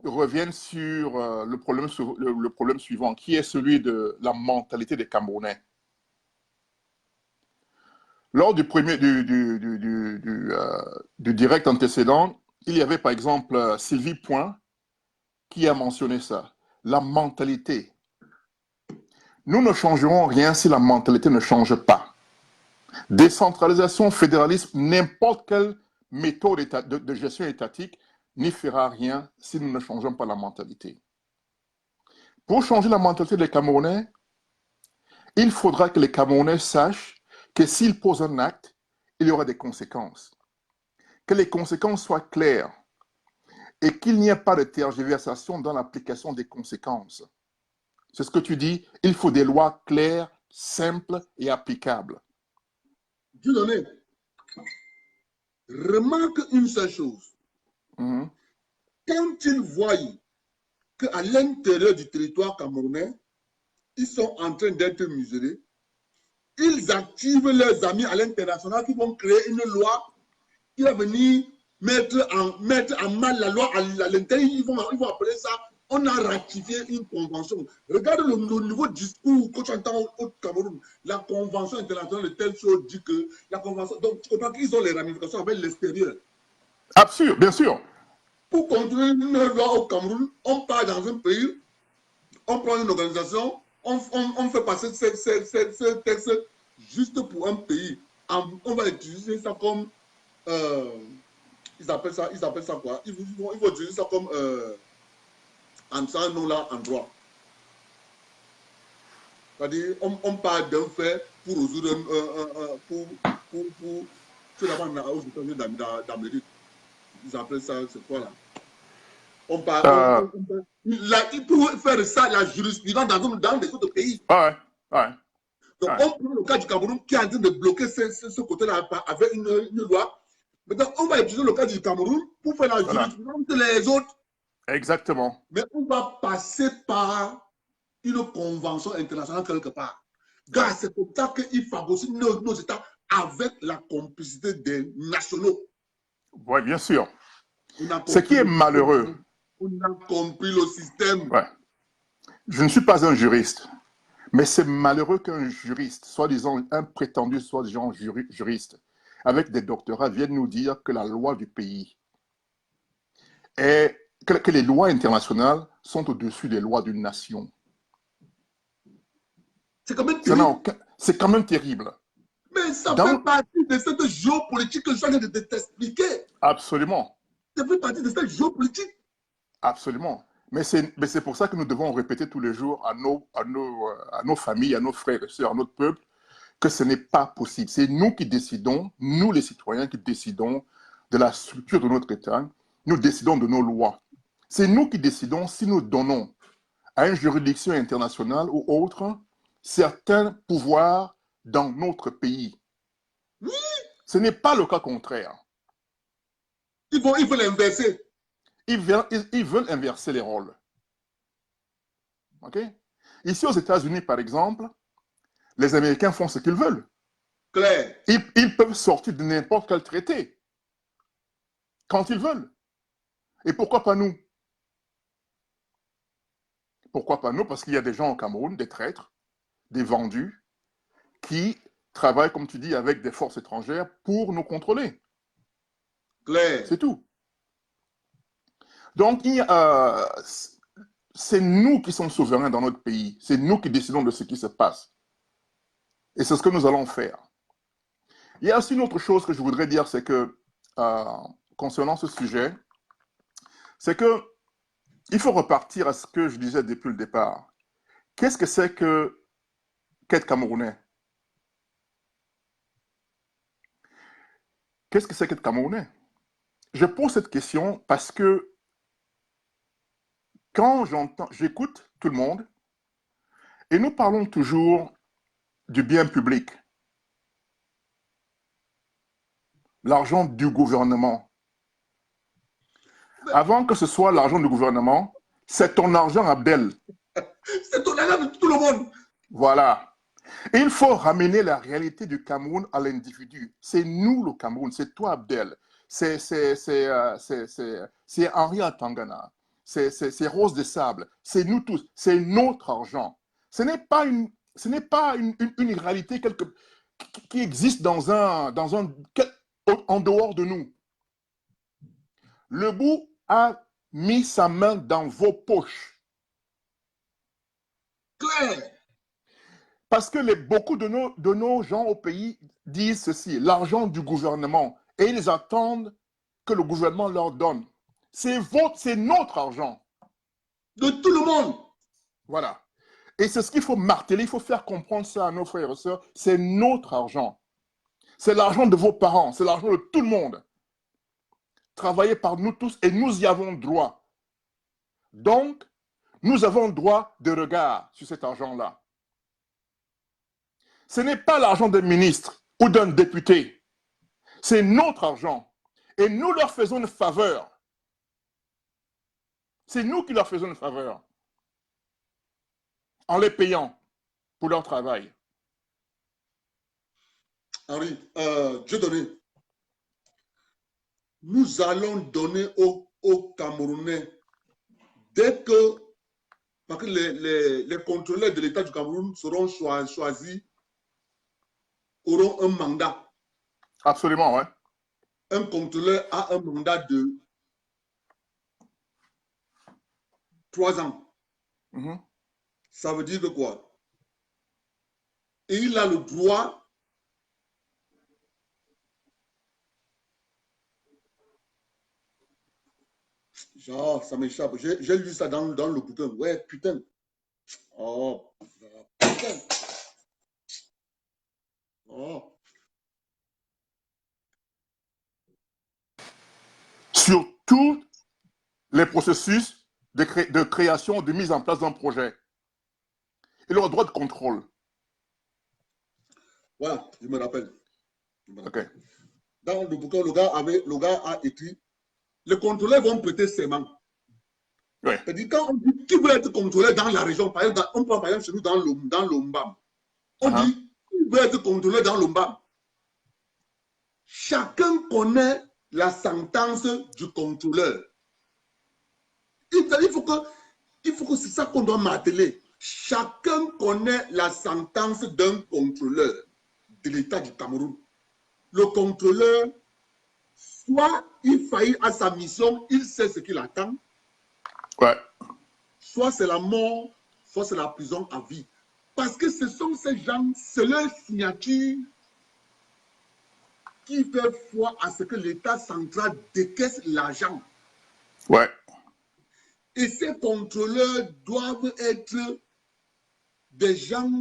revienne sur le problème suivant, qui est celui de la mentalité des Camerounais. Lors du direct antécédent, il y avait par exemple Sylvie Point qui a mentionné ça, la mentalité. Nous ne changerons rien si la mentalité ne change pas. Décentralisation, fédéralisme, n'importe quelle méthode de gestion étatique n'y fera rien si nous ne changeons pas la mentalité. Pour changer la mentalité des Camerounais, il faudra que les Camerounais sachent que s'ils posent un acte, il y aura des conséquences. Que les conséquences soient claires et qu'il n'y ait pas de tergiversation dans l'application des conséquences. C'est ce que tu dis, il faut des lois claires, simples et applicables. Dieudonné, remarque une seule chose. Quand ils voient qu'à l'intérieur du territoire camerounais, ils sont en train d'être muselés, ils activent leurs amis à l'international qui vont créer une loi qui va venir mettre en mal la loi à l'intérieur. Ils vont appeler ça, on a ratifié une convention. Regarde le niveau de discours que tu entends au Cameroun. La convention internationale de telle chose dit que la convention. Donc tu comprends qu'ils ont les ramifications avec l'extérieur. Absolument, bien sûr. Pour construire une loi au Cameroun, on part dans un pays, on prend une organisation, on fait passer ce texte juste pour un pays. On va utiliser ça comme ils appellent ça quoi? Ils vont utiliser ça comme en ça nom là en droit. C'est-à-dire on part d'un fait pour résoudre pour c'est là-bas aux États-Unis d'Amérique. Ils appellent ça, c'est quoi là? On part ils pourraient faire ça, la jurisprudence dans des autres pays. Ouais. Donc on prend le cas du Cameroun qui est en train de bloquer ce côté-là avec une loi. Maintenant, on va utiliser le cas du Cameroun pour faire la jurisprudence de les autres. Exactement. Mais on va passer par une convention internationale quelque part. Car c'est comme ça qu'ils phagocytent nos États avec la complicité des nationaux. Oui, bien sûr. Ce qui est malheureux. On a compris le système. Ouais. Je ne suis pas un juriste, mais c'est malheureux qu'un juriste, soi-disant un prétendu soi-disant juriste, avec des doctorats, vienne nous dire que la loi du pays est que les lois internationales sont au-dessus des lois d'une nation. C'est quand même terrible. C'est quand même terrible. Mais ça fait partie de cette géopolitique que je viens de t'expliquer. Absolument. Ça fait partie de cette géopolitique. Absolument. Mais c'est pour ça que nous devons répéter tous les jours à nos familles, à nos frères et sœurs, à notre peuple, que ce n'est pas possible. C'est nous qui décidons, nous les citoyens qui décidons de la structure de notre État, nous décidons de nos lois. C'est nous qui décidons si nous donnons à une juridiction internationale ou autre certains pouvoirs dans notre pays. Oui. Ce n'est pas le cas contraire. Ils veulent inverser. Ils veulent inverser les rôles. OK? Ici aux États-Unis, par exemple, Les Américains font ce qu'ils veulent. Clair. Ils peuvent sortir de n'importe quel traité quand ils veulent. Et pourquoi pas nous? Pourquoi pas nous? Parce qu'il y a des gens au Cameroun, des traîtres, des vendus, qui travaillent, comme tu dis, avec des forces étrangères pour nous contrôler. Clair. C'est tout. Donc, c'est nous qui sommes souverains dans notre pays. C'est nous qui décidons de ce qui se passe. Et c'est ce que nous allons faire. Il y a aussi une autre chose que je voudrais dire, c'est que, concernant ce sujet, c'est que il faut repartir à ce que je disais depuis le départ. Qu'est-ce que c'est qu'être Camerounais? Qu'est-ce que c'est qu'être Camerounais? Je pose cette question parce que quand j'écoute tout le monde, et nous parlons toujours du bien public, l'argent du gouvernement. Avant que ce soit l'argent du gouvernement, c'est ton argent, Abdel. C'est ton argent de tout le monde. Voilà. Et il faut ramener la réalité du Cameroun à l'individu. C'est nous le Cameroun, c'est toi, Abdel. C'est Henri Atangana. C'est Rose de Sable. C'est nous tous. C'est notre argent. Ce n'est pas une réalité qui existe en dehors de nous. Le bout a mis sa main dans vos poches. Clair. Parce que beaucoup de nos gens au pays disent ceci, l'argent du gouvernement, et ils attendent que le gouvernement leur donne. C'est notre argent. De tout le monde. Voilà. Et c'est ce qu'il faut marteler, il faut faire comprendre ça à nos frères et sœurs, c'est notre argent. C'est l'argent de vos parents, c'est l'argent de tout le monde. Travaillé par nous tous et nous y avons droit. Donc, nous avons droit de regard sur cet argent-là. Ce n'est pas l'argent d'un ministre ou d'un député. C'est notre argent. Et nous leur faisons une faveur. C'est nous qui leur faisons une faveur. En les payant pour leur travail. Henri, Dieu donné. Nous allons donner aux Camerounais, dès que, parce que les contrôleurs de l'État du Cameroun seront choisis, auront un mandat. Absolument, ouais. Un contrôleur a un mandat de 3 ans. Mm-hmm. Ça veut dire que quoi? Et il a le droit genre, ça m'échappe. J'ai lu ça dans le bouquin. Ouais, putain. Oh, putain. Oh. Sur tous les processus de création, de mise en place d'un projet. Il aura droit de contrôle. Voilà, je me rappelle. Okay. Dans le bouquin, le gars a écrit, les contrôleurs vont prêter serment. Ouais. C'est-à-dire, quand on dit qui veut être contrôleur dans la région, par exemple, on prend par exemple chez nous dans l'Ombam. On dit qui veut être contrôleur dans l'Ombam. Chacun connaît la sentence du contrôleur. Il faut que c'est ça qu'on doit marteler. Chacun connaît la sentence d'un contrôleur de l'État du Cameroun. Le contrôleur, soit il faillit à sa mission, il sait ce qu'il attend. Ouais. Soit c'est la mort, soit c'est la prison à vie. Parce que ce sont ces gens, c'est leur signature qui fait foi à ce que l'État central décaisse l'argent. Ouais. Et ces contrôleurs doivent être des gens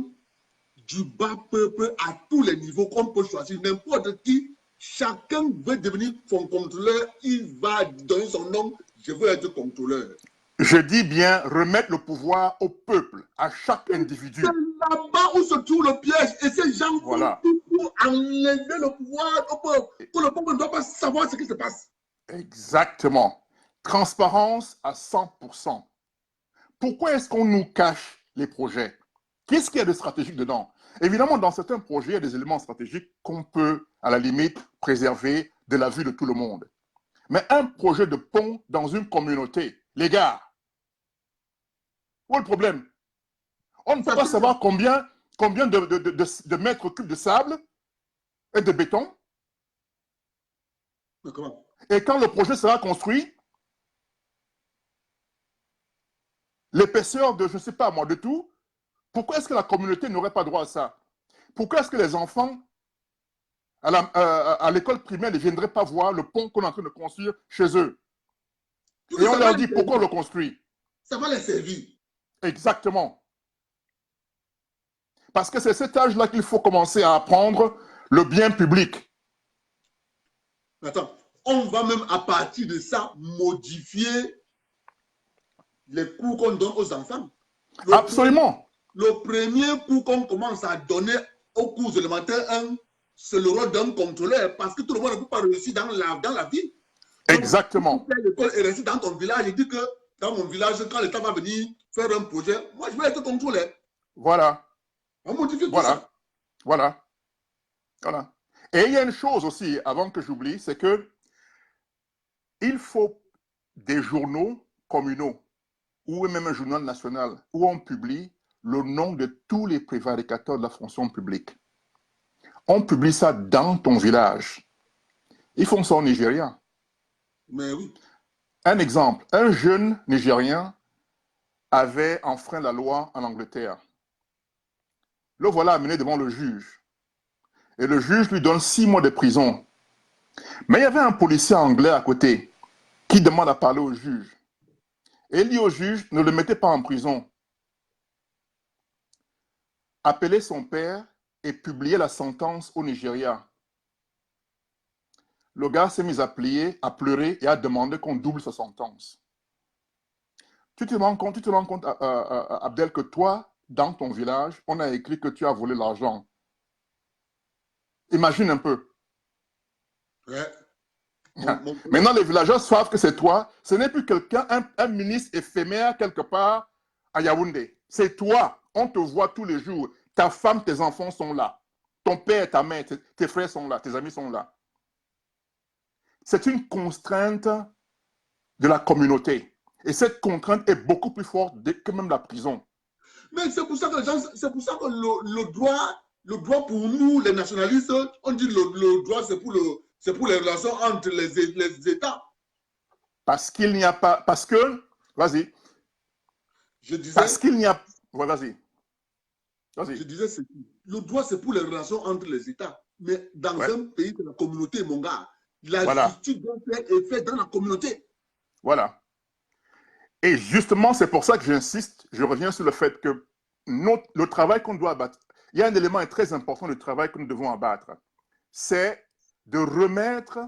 du bas peuple à tous les niveaux, qu'on peut choisir n'importe qui. Chacun veut devenir son contrôleur, il va donner son nom, je veux être contrôleur. Je dis bien remettre le pouvoir au peuple, à chaque individu. C'est là-bas où se trouve le piège. Et ces gens Voilà. font tout pour enlever le pouvoir au peuple. Que le peuple ne doit pas savoir ce qui se passe. Exactement. Transparence à 100%. Pourquoi est-ce qu'on nous cache les projets? Qu'est-ce qu'il y a de stratégique dedans? Évidemment, dans certains projets, il y a des éléments stratégiques qu'on peut, à la limite, préserver de la vue de tout le monde. Mais un projet de pont dans une communauté, les gars, où est le problème? On ne peut pas savoir combien de mètres cubes de sable et de béton. Et quand le projet sera construit, l'épaisseur de, je ne sais pas moi, de tout, pourquoi est-ce que la communauté n'aurait pas droit à ça? Pourquoi est-ce que les enfants à l'école primaire ne viendraient pas voir le pont qu'on est en train de construire chez eux? Et on leur dit pourquoi on le construit. Ça va les servir. Exactement. Parce que c'est cet âge-là qu'il faut commencer à apprendre le bien public. Attends, on va même à partir de ça modifier les cours qu'on donne aux enfants. Absolument. Le premier cours qu'on commence à donner aux cours élémentaires 1, c'est le rôle d'un contrôleur parce que tout le monde ne peut pas réussir dans la vie. Exactement. Donc, l'école est restée dans ton village. Il dit que dans mon village, quand l'État va venir faire un projet, moi je vais être contrôleur. Voilà. On modifie tout ça. Voilà. Et il y a une chose aussi, avant que j'oublie, c'est que il faut des journaux communaux ou même un journal national où on publie le nom de tous les prévaricateurs de la fonction publique. On publie ça dans ton village. Ils font ça au Nigeria. Mais oui. Un exemple, un jeune Nigérien avait enfreint la loi en Angleterre. Le voilà amené devant le juge. Et le juge lui donne 6 mois de prison. Mais il y avait un policier anglais à côté qui demande à parler au juge. Et il dit au juge, ne le mettez pas en prison. Appelez son père et publiez la sentence au Nigeria. Le gars s'est mis à pleurer et à demander qu'on double sa sentence. Tu te rends compte, Abdel, que toi, dans ton village, on a écrit que tu as volé l'argent. Imagine un peu. Ouais. Maintenant, les villageois savent que c'est toi. Ce n'est plus quelqu'un, un ministre éphémère quelque part à Yaoundé. C'est toi. On te voit tous les jours. Ta femme, tes enfants sont là. Ton père, ta mère, tes frères sont là. Tes amis sont là. C'est une contrainte de la communauté. Et cette contrainte est beaucoup plus forte que même la prison. Mais c'est pour ça que le droit pour nous, les nationalistes, on dit le droit, c'est pour les relations entre les États. Parce qu'il n'y a pas... Parce que... Vas-y. Je disais... Parce qu'il n'y a... Ouais, vas-y. Je disais, le droit, c'est pour les relations entre les États. Mais dans un pays de la communauté, mon gars, la justice doit être faite dans la communauté. Voilà. Et justement, c'est pour ça que j'insiste, je reviens sur le fait que le travail qu'on doit abattre, il y a un élément très important du travail que nous devons abattre, c'est de remettre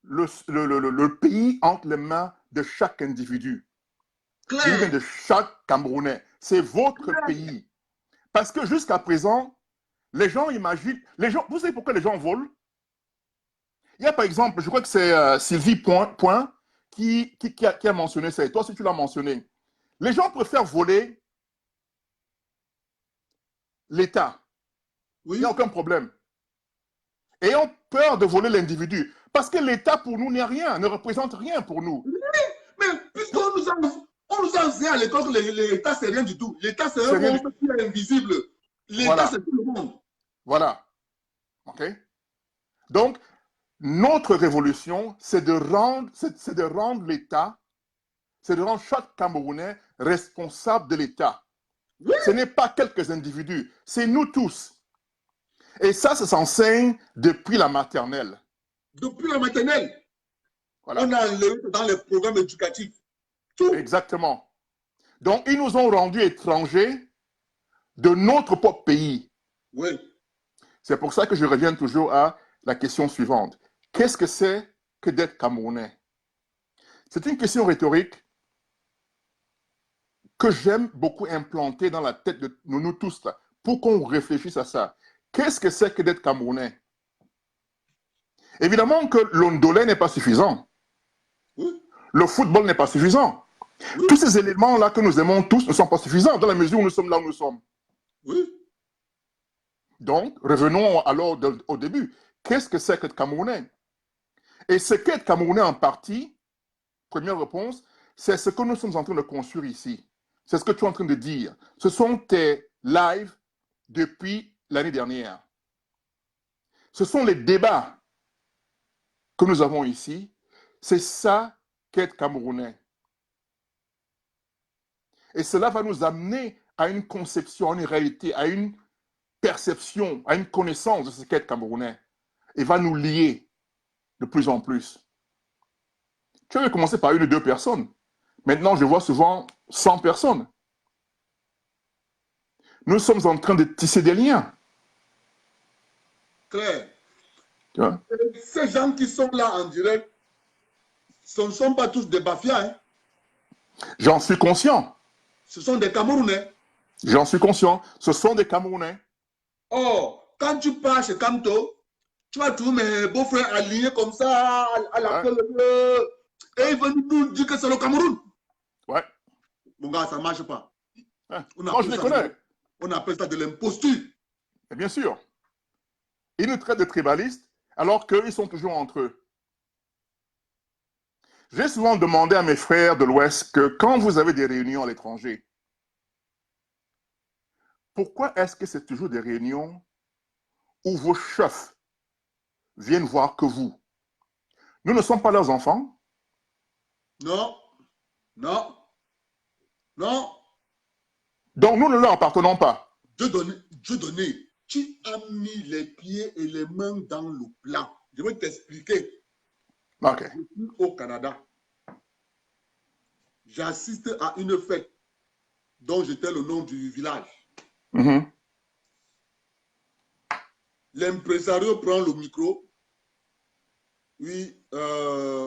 le pays entre les mains de chaque individu, de chaque Camerounais. C'est votre pays. Parce que jusqu'à présent, les gens imaginent, vous savez pourquoi les gens volent? Il y a par exemple, je crois que c'est Sylvie Point qui a mentionné ça, et toi aussi tu l'as mentionné. Les gens préfèrent voler l'État. Oui. Il n'y a aucun problème. Et ont peur de voler l'individu. Parce que l'État pour nous n'est rien, ne représente rien pour nous. Oui, mais puisqu'on nous a enseigné à l'école que l'État c'est rien du tout. L'État c'est un monde qui est invisible. L'État c'est tout le monde. Voilà. OK? Donc, notre révolution, c'est de rendre l'État, c'est de rendre chaque Camerounais responsable de l'État. Oui. Ce n'est pas quelques individus, c'est nous tous. Et ça s'enseigne depuis la maternelle. Depuis la maternelle. Voilà. On a enlevé dans les programmes éducatifs. Tout. Exactement. Donc, ils nous ont rendus étrangers de notre propre pays. Oui. C'est pour ça que je reviens toujours à la question suivante. Qu'est-ce que c'est que d'être Camerounais? C'est une question rhétorique que j'aime beaucoup implanter dans la tête de nous tous, là, pour qu'on réfléchisse à ça. Qu'est-ce que c'est que d'être Camerounais? Évidemment que l'ondolé n'est pas suffisant. Oui. Le football n'est pas suffisant. Oui, Tous ces éléments-là que nous aimons tous ne sont pas suffisants dans la mesure où nous sommes là où nous sommes. oui. Donc, revenons alors au début. Qu'est-ce que c'est qu'être Camerounais? Et ce qu'être Camerounais en partie, première réponse, c'est ce que nous sommes en train de construire ici. C'est ce que tu es en train de dire. Ce sont tes lives depuis l'année dernière. Ce sont les débats que nous avons ici. C'est ça qu'être Camerounais. Et cela va nous amener à une conception, à une réalité, à une perception, à une connaissance de ce qu'est être Camerounais. Et va nous lier de plus en plus. Tu avais commencé par une ou deux personnes. Maintenant, je vois souvent 100 personnes. Nous sommes en train de tisser des liens. Claire. Tu vois? Ces gens qui sont là en direct, ce ne sont pas tous des Bafias. Hein. J'en suis conscient. Ce sont des Camerounais. J'en suis conscient. Ce sont des Camerounais. Or, quand tu pars chez Camto, tu vas trouver mes beaux-frères alignés comme ça, à la queue bleue. Et ils veulent nous dire que c'est le Cameroun. Ouais. Mon gars, ça ne marche pas. Moi, je les connais. On appelle ça de l'imposture. Et bien sûr. Ils nous traitent de tribalistes alors qu'ils sont toujours entre eux. J'ai souvent demandé à mes frères de l'Ouest que quand vous avez des réunions à l'étranger, pourquoi est-ce que c'est toujours des réunions où vos chefs viennent voir que vous? Nous ne sommes pas leurs enfants. Non, non, non. Donc nous ne leur appartenons pas. Dieu donné, tu as mis les pieds et les mains dans le plat. Je vais t'expliquer. Ok. Je suis au Canada. J'assiste à une fête dont j'étais le nom du village. Mhm. L'impresario prend le micro. Oui,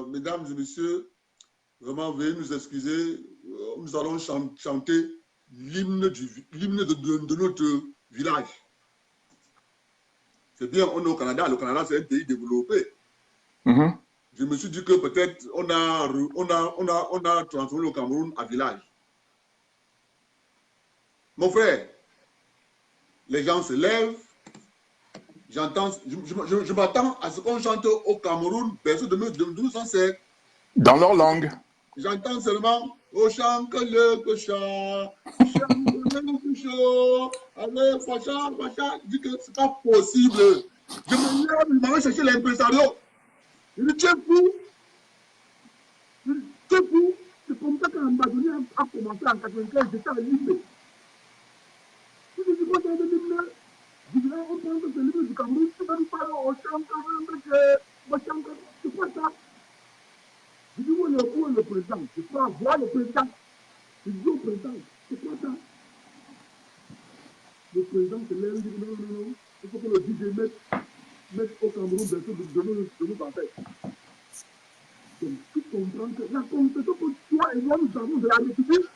mesdames et messieurs, vraiment, veuillez nous excuser. Nous allons chanter l'hymne de notre village. C'est bien, on est au Canada. Le Canada, c'est un pays développé. Mhm. Je me suis dit que peut-être on a transformé le Cameroun en village. Mon frère, les gens se lèvent. J'entends, je m'attends à ce qu'on chante au Cameroun, berceau de 1907. Dans leur langue. J'entends seulement au chant que le cochon, chant que le cochon, avec facha, facha. Je dis que c'est pas possible. Je me lève, je m'en vais chercher l'impresario. Je dis, tu es fou. Tu es fou. C'est comme ça qu'Ambadoni a commencé en 95, j'étais à l'île. Je dis, quoi, c'est l'île? Je dis, on pense que c'est l'île du Cameroun. Tu vas nous parler au chant que c'est quoi ça? Je dis, où est le président? Je crois voir le président. Je dis au président, c'est quoi ça? Le président se lève, dit non, non, non, il faut que le DJ mette au Cameroun de nous en fait. Donc, tu comprends que la conception que toi et moi nous avons de la République,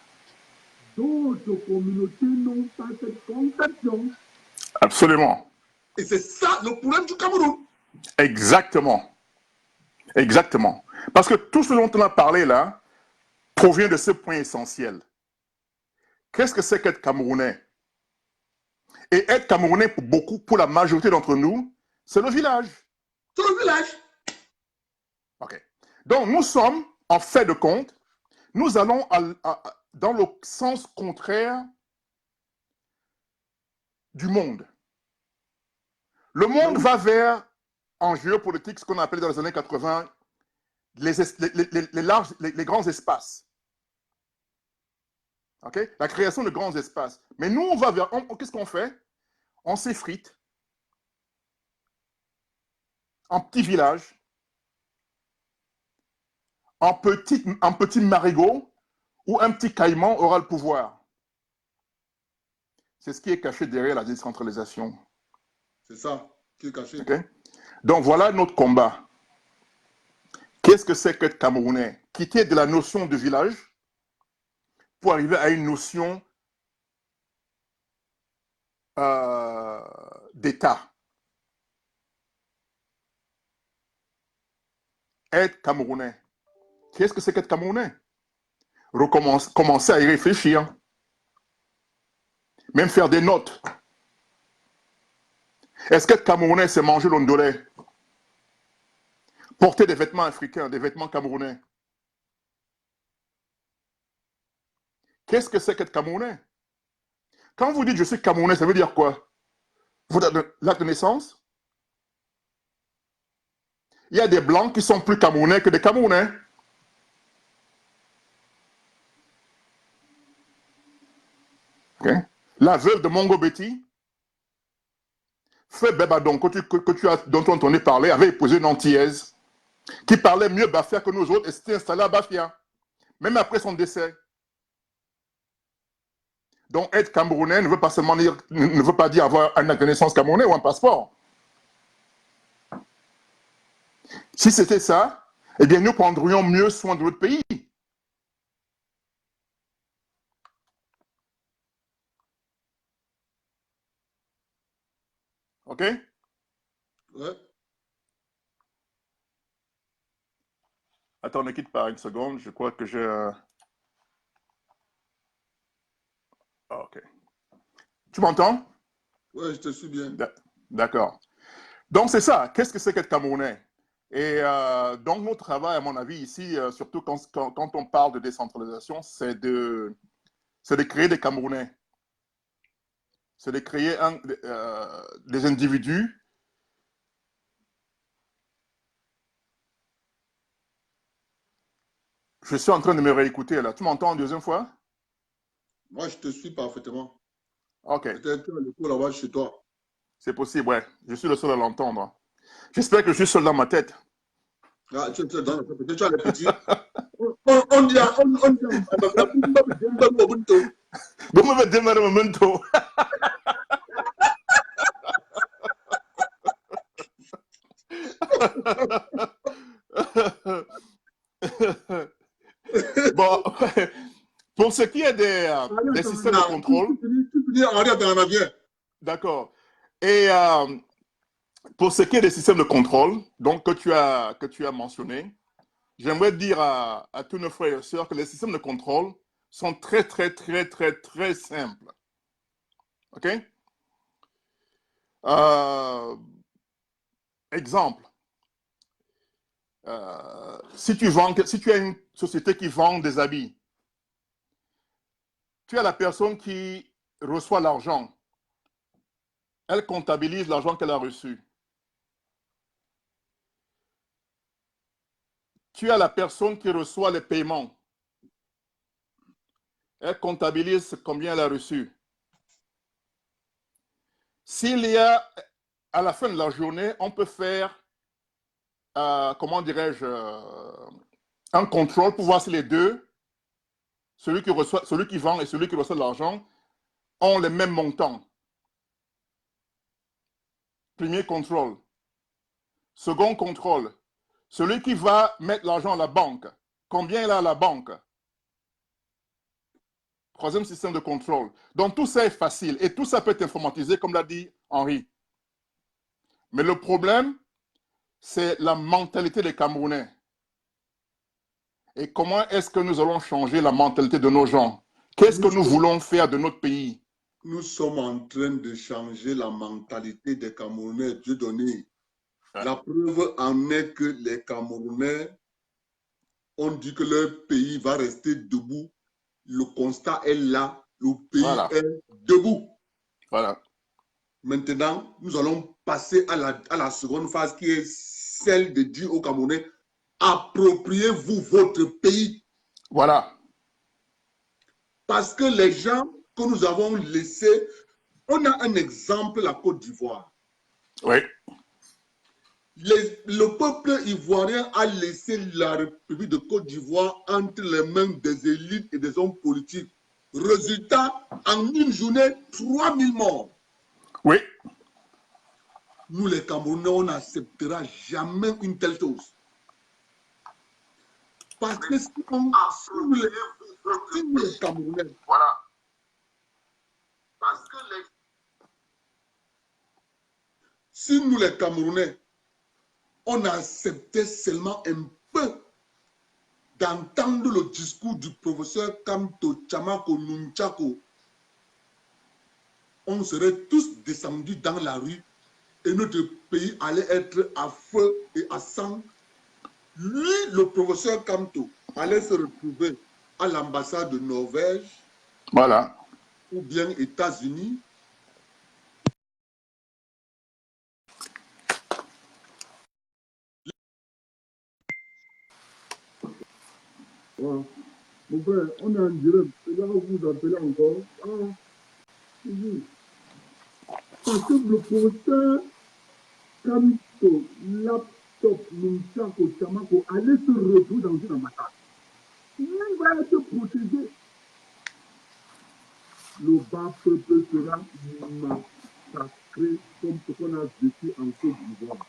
d'autres communautés n'ont pas cette conception. Absolument. Et c'est ça le problème du Cameroun. Exactement. Exactement. Parce que tout ce dont on a parlé là provient de ce point essentiel. Qu'est-ce que c'est qu'être Camerounais? Et être Camerounais, pour beaucoup, pour la majorité d'entre nous, c'est le village. C'est le village. Ok. Donc, nous sommes, en fait de compte, nous allons dans le sens contraire du monde. Le monde va vers, en géopolitique, ce qu'on appelait dans les années 80, les grands espaces. Okay? La création de grands espaces. Mais nous, on va vers... Qu'est-ce qu'on fait? On s'effrite en petits villages, en petit marigot, où un petit caïman aura le pouvoir. C'est ce qui est caché derrière la décentralisation. C'est ça qui est caché. Okay? Donc voilà notre combat. Qu'est-ce que c'est qu'être Camerounais? Quitter de la notion de village pour arriver à une notion d'État. Être Camerounais. Qu'est-ce que c'est qu'être Camerounais? commencer à y réfléchir. Même faire des notes. Est-ce qu'être Camerounais, c'est manger l'ondolé? Porter des vêtements africains, des vêtements camerounais. Qu'est-ce que c'est qu'être Camerounais? Quand vous dites je suis Camerounais, ça veut dire quoi? L'acte de naissance? Il y a des Blancs qui sont plus Camerounais que des Camerounais. Okay. La veuve de Mongo Betty, Feu Bebadon, dont on entendait parler, avait épousé une Antillaise qui parlait mieux Bafia que nous autres et s'était installée à Bafia, même après son décès. Donc être Camerounais ne veut pas seulement dire, ne veut pas dire avoir un acte de naissance camerounais ou un passeport. Si c'était ça, eh bien nous prendrions mieux soin de notre pays. OK? Ouais. Attends, ne quitte pas une seconde. Je crois que je... OK. Tu m'entends? Ouais, je te suis bien. D'accord. Donc, c'est ça. Qu'est-ce que c'est qu'être Camerounais? Et donc, notre travail, à mon avis, ici, surtout quand on parle de décentralisation, c'est de créer des Camerounais. C'est de créer des individus. Je suis en train de me réécouter, là. Tu m'entends une deuxième fois? Moi, je te suis parfaitement. OK. Peut-être que le coup là-bas chez toi. C'est possible, ouais. Je suis le seul à l'entendre. J'espère que je suis seul dans ma tête. Ah, tu es dans peut-être tu as les petits. On dit, Comment va démarrer le momento? Bon, pour ce qui est des systèmes de contrôle, d'accord. Et pour ce qui est des systèmes de contrôle, donc que tu as mentionné, j'aimerais dire à tous nos frères et sœurs que les systèmes de contrôle sont très, très, très, très, très simples. OK? Exemple. Si tu as une société qui vend des habits, tu as la personne qui reçoit l'argent. Elle comptabilise l'argent qu'elle a reçu. Tu as la personne qui reçoit les paiements. Elle comptabilise combien elle a reçu. S'il y a, à la fin de la journée, on peut faire, comment dirais-je, un contrôle pour voir si les deux, celui qui vend et celui qui reçoit l'argent, ont les mêmes montants. Premier contrôle. Second contrôle. Celui qui va mettre l'argent à la banque, combien il a à la banque? Troisième système de contrôle. Donc tout ça est facile et tout ça peut être informatisé, comme l'a dit Henri. Mais le problème, c'est la mentalité des Camerounais. Et comment est-ce que nous allons changer la mentalité de nos gens? Qu'est-ce que nous voulons faire de notre pays? Nous sommes en train de changer la mentalité des Camerounais. Dieu donné. La preuve en est que les Camerounais ont dit que leur pays va rester debout. Le constat est là. Le pays est debout. Voilà. Maintenant, nous allons passer à la seconde phase qui est celle de dire aux Camerounais, appropriez-vous votre pays. Voilà. Parce que les gens que nous avons laissés, on a un exemple, la Côte d'Ivoire. Oui. Le peuple ivoirien a laissé la République de Côte d'Ivoire entre les mains des élites et des hommes politiques. Résultat, en une journée, 3000 morts. Oui. Nous, les Camerounais, on n'acceptera jamais une telle chose. Parce que si nous, les Camerounais, voilà. Parce que si nous, les Camerounais, on acceptait seulement un peu d'entendre le discours du professeur Kamto Chamako Nunchako, on serait tous descendus dans la rue et notre pays allait être à feu et à sang. Lui, le professeur Kamto, allait se retrouver à l'ambassade de Norvège, Voilà. ou bien États-Unis. Voilà. Mon frère, on est en direct. Et là, vous appelez encore. Ah, oui. Parce que le professeur Kamto, laptop, Nunchako, Chamako allait se retrouver dans une ambassade. Il va être protégé. Le bas peuple sera massacré comme ce qu'on a vécu en Côte d'Ivoire.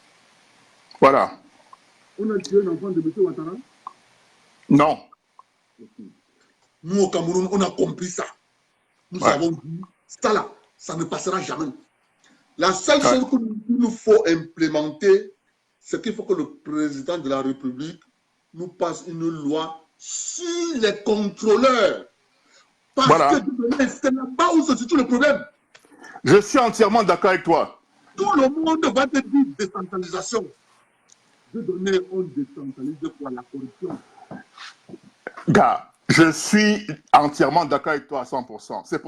Voilà. On a tué un enfant de M. Ouattara? Non. Nous, au Cameroun, on a compris ça. Nous avons dit, ça là, ça ne passera jamais. La seule chose qu'il nous faut implémenter, c'est qu'il faut que le président de la République nous passe une loi sur les contrôleurs. Parce que c'est là-bas où se situe le problème. Je suis entièrement d'accord avec toi. Tout le monde va te dire décentralisation. De donner, on décentralise pour la corruption. Gars, je suis entièrement d'accord avec toi à 100%. C'est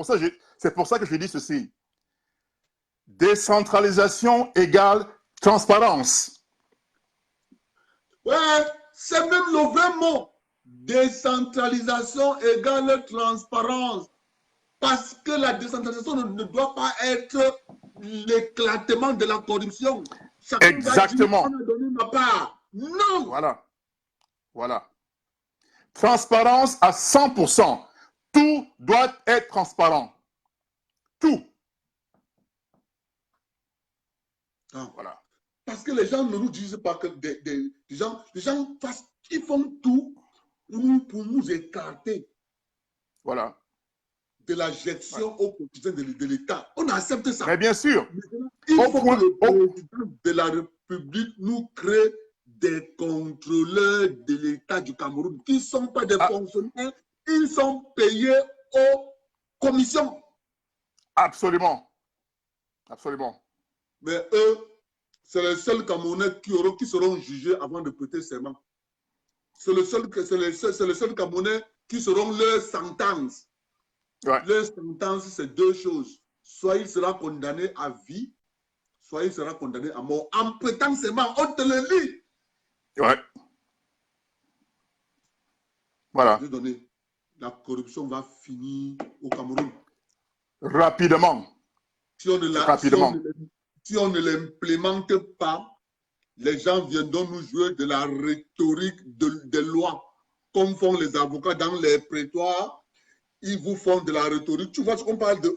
pour ça que je dis ceci. Décentralisation égale transparence. Ouais, c'est même le vrai mot. Décentralisation égale transparence. Parce que la décentralisation ne doit pas être l'éclatement de la corruption. Chacun Exactement. va dire, on a donné ma part. Non. Voilà. Voilà. Transparence à 100%. Tout doit être transparent. Tout. Ah. Voilà. Parce que les gens ne nous disent pas que les gens ils font tout pour nous écarter. Voilà. De la gestion au quotidien de l'État. On accepte ça. Mais bien sûr. Maintenant, il faut que le président de la République nous crée des contrôleurs de l'État du Cameroun qui ne sont pas des fonctionnaires, ils sont payés aux commissions. Absolument. Absolument. Mais eux, c'est les seuls Camerounais qui seront jugés avant de prêter serment. C'est le seul Camerounais qui seront leurs sentences. Ouais. Leur sentence, c'est deux choses. Soit il sera condamné à vie, soit il sera condamné à mort. En prêtant serment, on te le lit. Ouais. Voilà. Je vais donner. La corruption va finir au Cameroun. Rapidement. Si on ne l'implémente pas, les gens viendront nous jouer de la rhétorique des lois, comme font les avocats dans les prétoires. Ils vous font de la rhétorique. Tu vois ce qu'on parle de...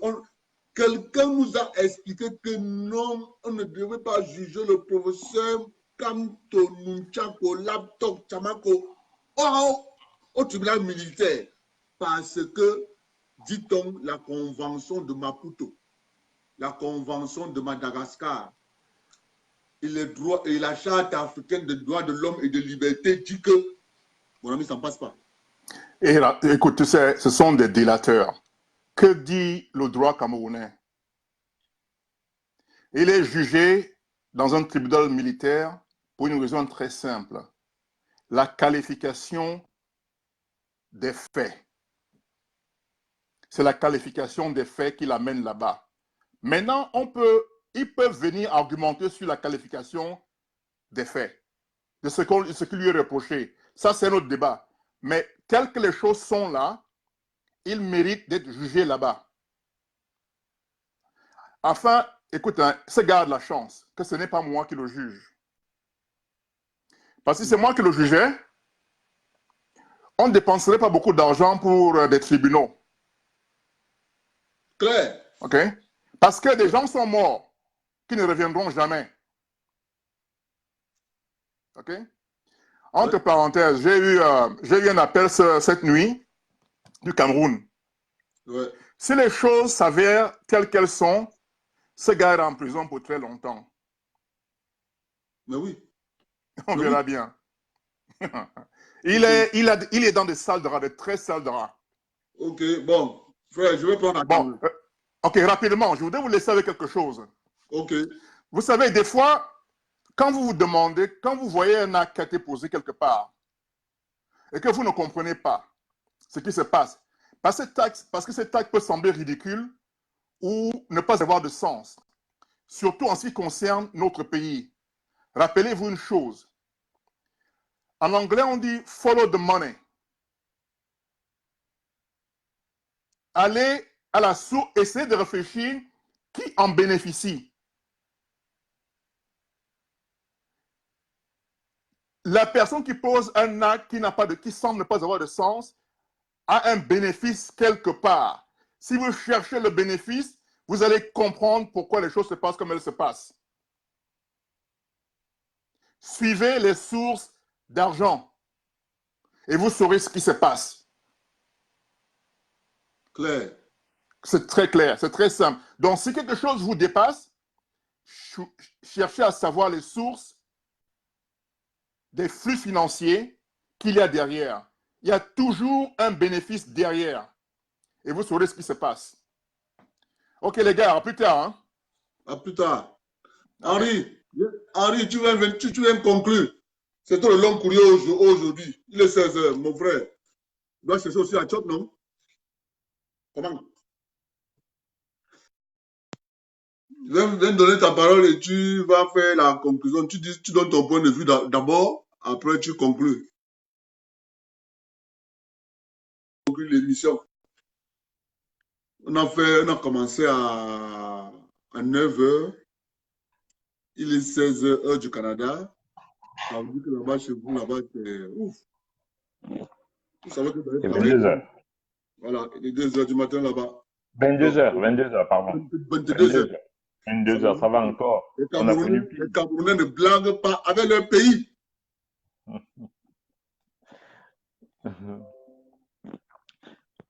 Quelqu'un nous a expliqué que non, on ne devait pas juger le professeur Kamto Nunchako, Laptop Chamako au tribunal militaire. Parce que, dit-on, la convention de Maputo, la convention de Madagascar et la charte africaine des droits de l'homme et de liberté dit que, mon ami, ça ne passe pas. Et là, écoute, tu sais, ce sont des délateurs. Que dit le droit camerounais? Il est jugé dans un tribunal militaire pour une raison très simple. La qualification des faits. C'est la qualification des faits qui l'amène là-bas. Maintenant, ils peuvent venir argumenter sur la qualification des faits, de ce qui lui est reproché. Ça, c'est notre débat. Mais telles que les choses sont là, il mérite d'être jugé là-bas. Enfin, écoute, hein, ce gars a de la chance que ce n'est pas moi qui le juge. Parce que si c'est moi qui le jugeais, on ne dépenserait pas beaucoup d'argent pour des tribunaux. Claire. OK? Parce que des gens sont morts qui ne reviendront jamais. OK? Entre parenthèses, j'ai eu un appel cette nuit du Cameroun. Ouais. Si les choses s'avèrent telles qu'elles sont, ce gars est en prison pour très longtemps. Mais oui. On verra bien. Il est dans des salles de rang, des très salles de rang. Ok, bon. Frère, je vais prendre la Bon, table. ok, rapidement, je voudrais vous laisser avec quelque chose. Ok. Vous savez, des fois, quand vous vous demandez, quand vous voyez un acte qui a été posé quelque part et que vous ne comprenez pas ce qui se passe, parce que cet acte peut sembler ridicule ou ne pas avoir de sens, surtout en ce qui concerne notre pays. Rappelez-vous une chose. En anglais, on dit follow the money. Allez à la source, essayez de réfléchir qui en bénéficie. La personne qui pose un acte qui semble ne pas avoir de sens a un bénéfice quelque part. Si vous cherchez le bénéfice, vous allez comprendre pourquoi les choses se passent comme elles se passent. Suivez les sources d'argent et vous saurez ce qui se passe. Claire. C'est très clair, c'est très simple. Donc, si quelque chose vous dépasse, cherchez à savoir les sources des flux financiers qu'il y a derrière. Il y a toujours un bénéfice derrière. Et vous saurez ce qui se passe. Ok, les gars, à plus tard. Hein? À plus tard. Okay. Henri, tu viens me conclure. C'est trop le long courrier aujourd'hui. Il est 16 h, mon frère. Tu dois chercher aussi à Tchop, non? Comment? Je vais te donner ta parole et tu vas faire la conclusion. Tu donnes ton point de vue d'abord, après tu conclus. Conclue l'émission. On a commencé à 9 h. Il est 16 h, heure du Canada. Ça veut dire que là-bas, chez vous, là-bas, c'est ouf. Vous savez que vous allez C'est travailler. 22 h. Voilà, il est 2 h du matin là-bas. 22 h, 22 h, pardon. 22 h. 22 h, ça va encore. On a connu plus. Les Camerounais ne blaguent pas avec leur pays.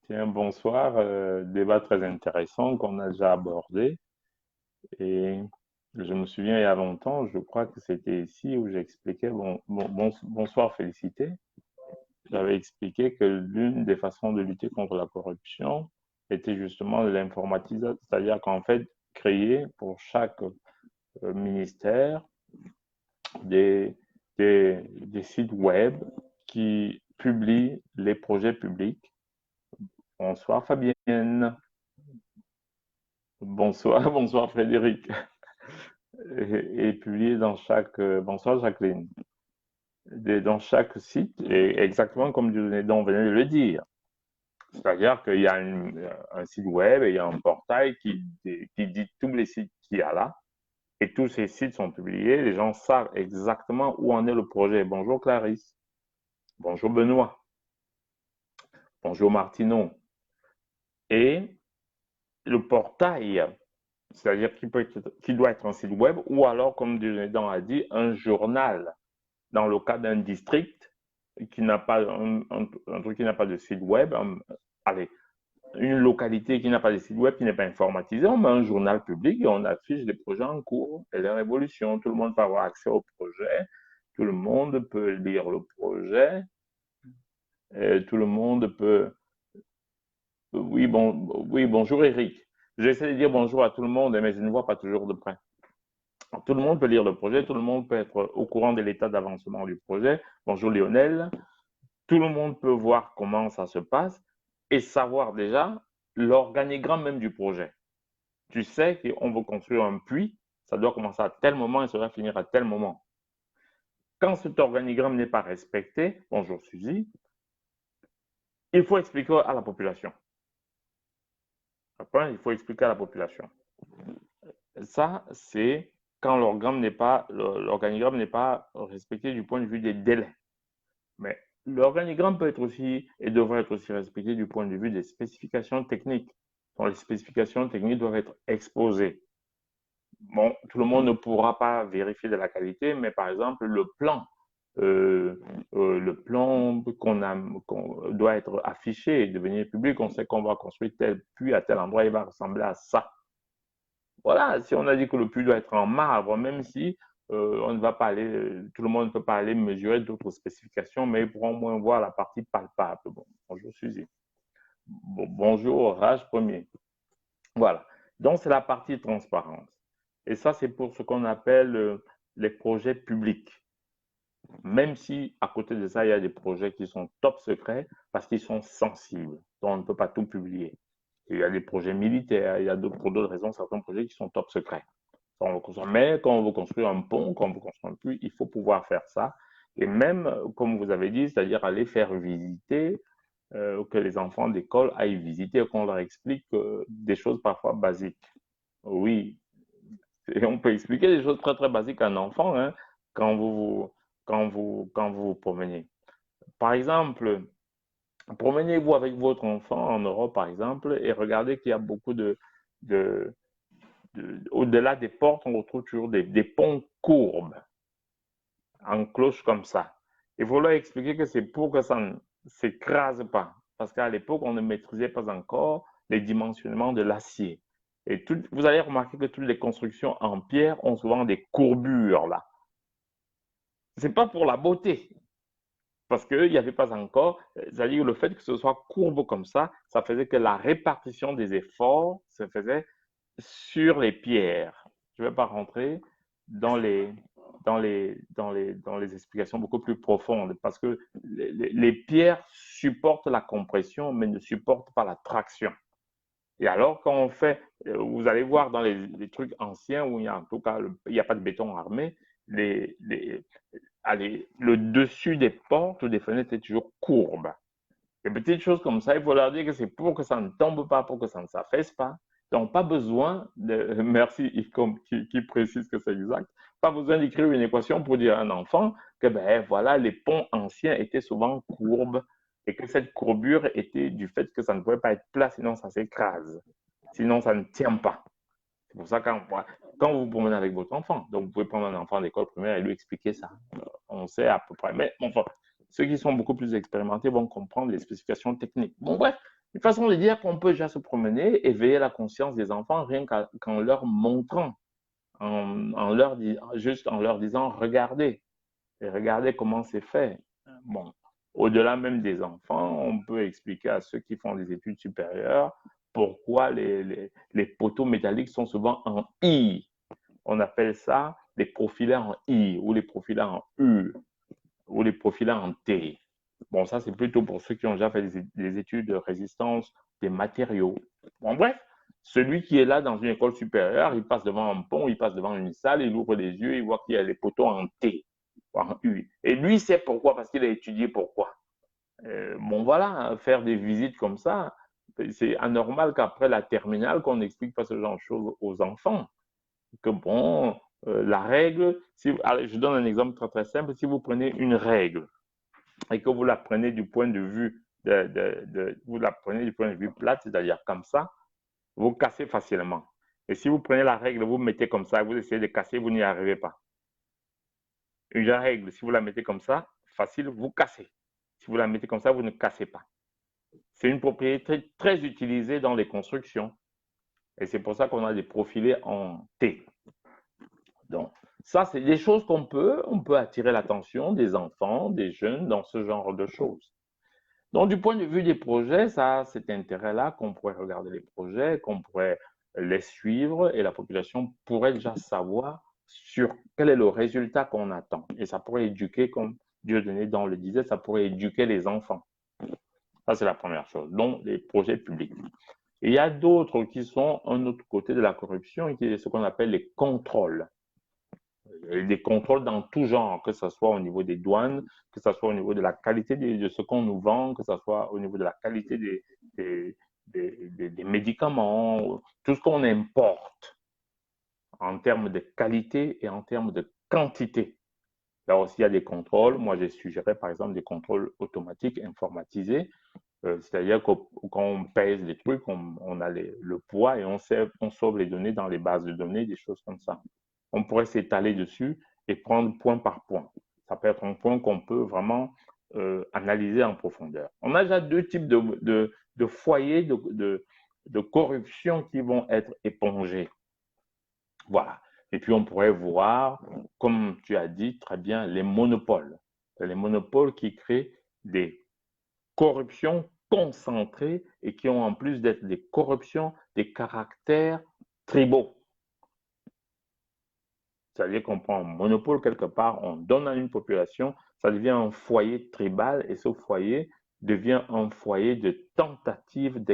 Tiens, bonsoir. Débat très intéressant qu'on a déjà abordé. Et je me souviens il y a longtemps, je crois que c'était ici où j'expliquais, bonsoir, Félicité. J'avais expliqué que l'une des façons de lutter contre la corruption était justement l'informatisation, c'est-à-dire qu'en fait, créer pour chaque ministère des sites web qui publient les projets publics. Bonsoir Fabienne. Bonsoir, bonsoir Frédéric. Et publié dans chaque... bonsoir Jacqueline. Dans chaque site, et exactement comme on venait de le dire. C'est-à-dire qu'il y a un site web et il y a un portail qui dit tous les sites qu'il y a là. Et tous ces sites sont publiés. Les gens savent exactement où en est le projet. Bonjour Clarisse. Bonjour Benoît. Bonjour Martineau. Et le portail, c'est-à-dire qu'il doit être un site web ou alors, comme Dieudonné a dit, un journal. Dans le cas d'un district qui n'a pas un truc qui n'a pas de site web, une localité qui n'a pas de site web, qui n'est pas informatisée, on met un journal public et on affiche les projets en cours et les révolutions. Tout le monde peut avoir accès au projet, tout le monde peut lire le projet, et tout le monde peut... Oui, bonjour Eric. J'essaie de dire bonjour à tout le monde, mais je ne vois pas toujours de près. Tout le monde peut lire le projet, tout le monde peut être au courant de l'état d'avancement du projet. Bonjour Lionel. Tout le monde peut voir comment ça se passe et savoir déjà l'organigramme même du projet. Tu sais qu'on veut construire un puits, ça doit commencer à tel moment et ça va finir à tel moment. Quand cet organigramme n'est pas respecté, bonjour Suzy, il faut expliquer à la population. Il faut expliquer à la population. Ça, c'est quand l'organigramme n'est pas respecté du point de vue des délais. Mais l'organigramme peut être aussi et devrait être aussi respecté du point de vue des spécifications techniques. Donc, les spécifications techniques doivent être exposées. Bon, tout le monde ne pourra pas vérifier de la qualité, mais par exemple, le plan qu'on doit être affiché et devenir public, on sait qu'on va construire tel puits à tel endroit, il va ressembler à ça. Voilà, si on a dit que le puits doit être en marbre, même si on ne va pas aller, tout le monde ne peut pas aller mesurer d'autres spécifications, mais ils pourront au moins voir la partie palpable. Bon, bonjour Suzy. Bonjour Raj Premier. Voilà. Donc, c'est la partie transparence. Et ça, c'est pour ce qu'on appelle les projets publics. Même si, à côté de ça, il y a des projets qui sont top secrets parce qu'ils sont sensibles. Donc, on ne peut pas tout publier. Il y a des projets militaires, il y a pour d'autres raisons, certains projets qui sont top secrets. Mais quand on veut construire un pont, quand on veut construire un puits, il faut pouvoir faire ça. Et même, comme vous avez dit, c'est-à-dire aller faire visiter, que les enfants d'école aillent visiter, qu'on leur explique des choses parfois basiques. Oui, et on peut expliquer des choses très très basiques à un enfant hein, quand vous promenez. Par exemple, promenez-vous avec votre enfant en Europe, par exemple, et regardez qu'il y a beaucoup au-delà des portes, on retrouve toujours des ponts courbes, en cloche comme ça. Il faut leur expliquer que c'est pour que ça ne s'écrase pas. Parce qu'à l'époque, on ne maîtrisait pas encore les dimensionnements de l'acier. Et vous allez remarquer que toutes les constructions en pierre ont souvent des courbures là. C'est pas pour la beauté. Parce qu'il n'y avait pas encore, c'est-à-dire le fait que ce soit courbe comme ça faisait que la répartition des efforts se faisait sur les pierres. Je ne vais pas rentrer dans les explications beaucoup plus profondes parce que les pierres supportent la compression mais ne supportent pas la traction. Et alors, quand on fait, vous allez voir dans les trucs anciens où il y a en tout cas, il n'y a pas de béton armé, le dessus des portes ou des fenêtres est toujours courbe. Des petites choses comme ça, il faut leur dire que c'est pour que ça ne tombe pas, pour que ça ne s'affaisse pas. Donc, pas besoin de, merci Yves qui précise que c'est exact, pas besoin d'écrire une équation pour dire à un enfant que, ben voilà, les ponts anciens étaient souvent courbes et que cette courbure était du fait que ça ne pouvait pas être plat, sinon ça s'écrase. Sinon, ça ne tient pas. C'est pour ça que quand vous promenez avec votre enfant, donc vous pouvez prendre un enfant d'école primaire et lui expliquer ça. On sait à peu près. Mais enfin, ceux qui sont beaucoup plus expérimentés vont comprendre les spécifications techniques. Bon, bref, une façon de dire qu'on peut déjà se promener, éveiller la conscience des enfants rien qu'en leur montrant, juste en leur disant regardez, et regardez comment c'est fait. Bon, au-delà même des enfants, on peut expliquer à ceux qui font des études supérieures pourquoi les poteaux métalliques sont souvent en I. On appelle ça les profilés en I ou les profilés en U ou les profilés en T. Bon, ça, c'est plutôt pour ceux qui ont déjà fait des études de résistance des matériaux. Bon, bref, celui qui est là dans une école supérieure, il passe devant un pont, il passe devant une salle, il ouvre les yeux, il voit qu'il y a les poteaux en T, en U. Et lui, il sait pourquoi, parce qu'il a étudié pourquoi. Bon, voilà, faire des visites comme ça, c'est anormal qu'après la terminale, qu'on n'explique pas ce genre de choses aux enfants. Que bon, la règle, allez, je donne un exemple très très simple. Si vous prenez une règle et que vous la prenez du point de vue vous la prenez du point de vue plate, c'est-à-dire comme ça, vous cassez facilement. Et si vous prenez la règle, vous mettez comme ça, vous essayez de casser, vous n'y arrivez pas. Une règle, si vous la mettez comme ça, facile, vous cassez. Si vous la mettez comme ça, vous ne cassez pas. C'est une propriété très utilisée dans les constructions. Et c'est pour ça qu'on a des profilés en T. Donc, ça, c'est des choses on peut attirer l'attention des enfants, des jeunes dans ce genre de choses. Donc, du point de vue des projets, ça, cet intérêt-là, qu'on pourrait regarder les projets, qu'on pourrait les suivre et la population pourrait déjà savoir sur quel est le résultat qu'on attend. Et ça pourrait éduquer, comme Dieudonné dans le disait, ça pourrait éduquer les enfants. Ça, c'est la première chose. Donc, les projets publics. Et il y a d'autres qui sont un autre côté de la corruption, qui est ce qu'on appelle les contrôles. Des contrôles dans tout genre, que ce soit au niveau des douanes, que ce soit au niveau de la qualité de ce qu'on nous vend, que ce soit au niveau de la qualité des médicaments, tout ce qu'on importe en termes de qualité et en termes de quantité. Là aussi, il y a des contrôles. Moi, j'ai suggéré, par exemple, des contrôles automatiques informatisés. C'est-à-dire que quand on pèse les trucs, on a le poids et on sauve les données dans les bases de données, des choses comme ça. On pourrait s'étaler dessus et prendre point par point. Ça peut être un point qu'on peut vraiment analyser en profondeur. On a déjà deux types de foyers de corruption qui vont être épongés. Voilà. Et puis, on pourrait voir, comme tu as dit très bien, les monopoles. Les monopoles qui créent des corruptions concentrées et qui ont en plus d'être des corruptions, des caractères tribaux. C'est-à-dire qu'on prend un monopole quelque part, on donne à une population, ça devient un foyer tribal et ce foyer devient un foyer de tentatives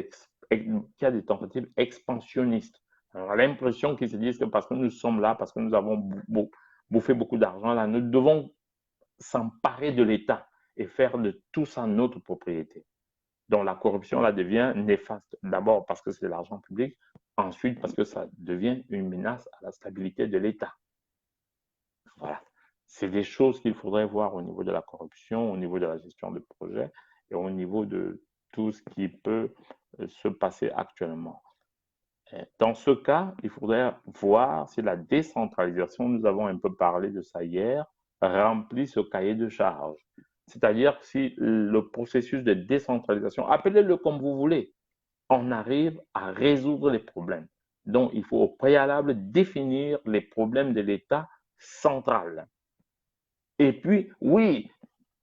qui a des tentatives expansionnistes. On a l'impression qu'ils se disent que parce que nous sommes là, parce que nous avons bouffé beaucoup d'argent là, nous devons s'emparer de l'État et faire de tout ça notre propriété. Donc la corruption là devient néfaste. D'abord parce que c'est de l'argent public, ensuite parce que ça devient une menace à la stabilité de l'État. Voilà. C'est des choses qu'il faudrait voir au niveau de la corruption, au niveau de la gestion de projet et au niveau de tout ce qui peut se passer actuellement. Dans ce cas, il faudrait voir si la décentralisation, nous avons un peu parlé de ça hier, remplit ce cahier de charges. C'est-à-dire si le processus de décentralisation, appelez-le comme vous voulez, on arrive à résoudre les problèmes. Donc, il faut au préalable définir les problèmes de l'État central. Et puis, oui,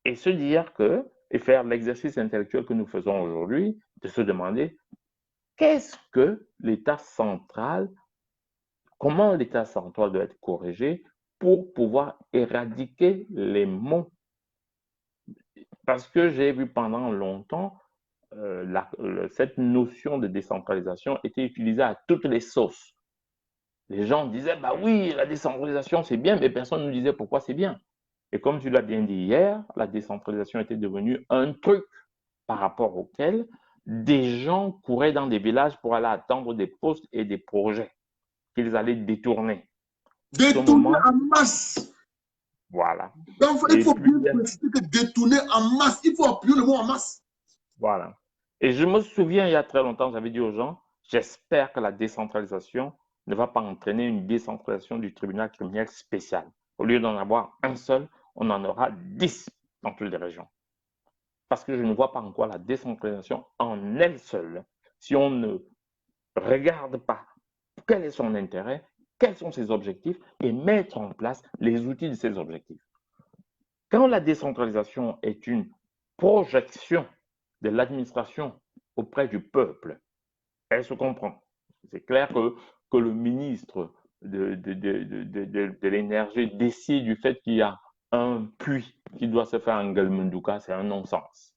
et se dire que, et faire l'exercice intellectuel que nous faisons aujourd'hui, de se demander qu'est-ce que l'État central, comment l'État central doit être corrigé pour pouvoir éradiquer les maux. Parce que j'ai vu pendant longtemps cette notion de décentralisation était utilisée à toutes les sauces. Les gens disaient, bah oui, la décentralisation c'est bien, mais personne ne disait pourquoi c'est bien. Et comme tu l'as bien dit hier, la décentralisation était devenue un truc par rapport auquel des gens couraient dans des villages pour aller attendre des postes et des projets qu'ils allaient détourner. Détourner en masse. Voilà. Donc, il faut bien préciser que détourner en masse, il faut appuyer le mot en masse. Voilà. Et je me souviens, il y a très longtemps, j'avais dit aux gens, j'espère que la décentralisation ne va pas entraîner une décentralisation du tribunal criminel spécial. Au lieu d'en avoir un seul, on en aura 10 dans toutes les régions. Parce que je ne vois pas en quoi la décentralisation en elle seule, si on ne regarde pas quel est son intérêt, quels sont ses objectifs et mettre en place les outils de ces objectifs. Quand la décentralisation est une projection de l'administration auprès du peuple, elle se comprend. C'est clair que le ministre de l'énergie décide du fait qu'il y a un puits qui doit se faire en Galmundouka, c'est un non-sens.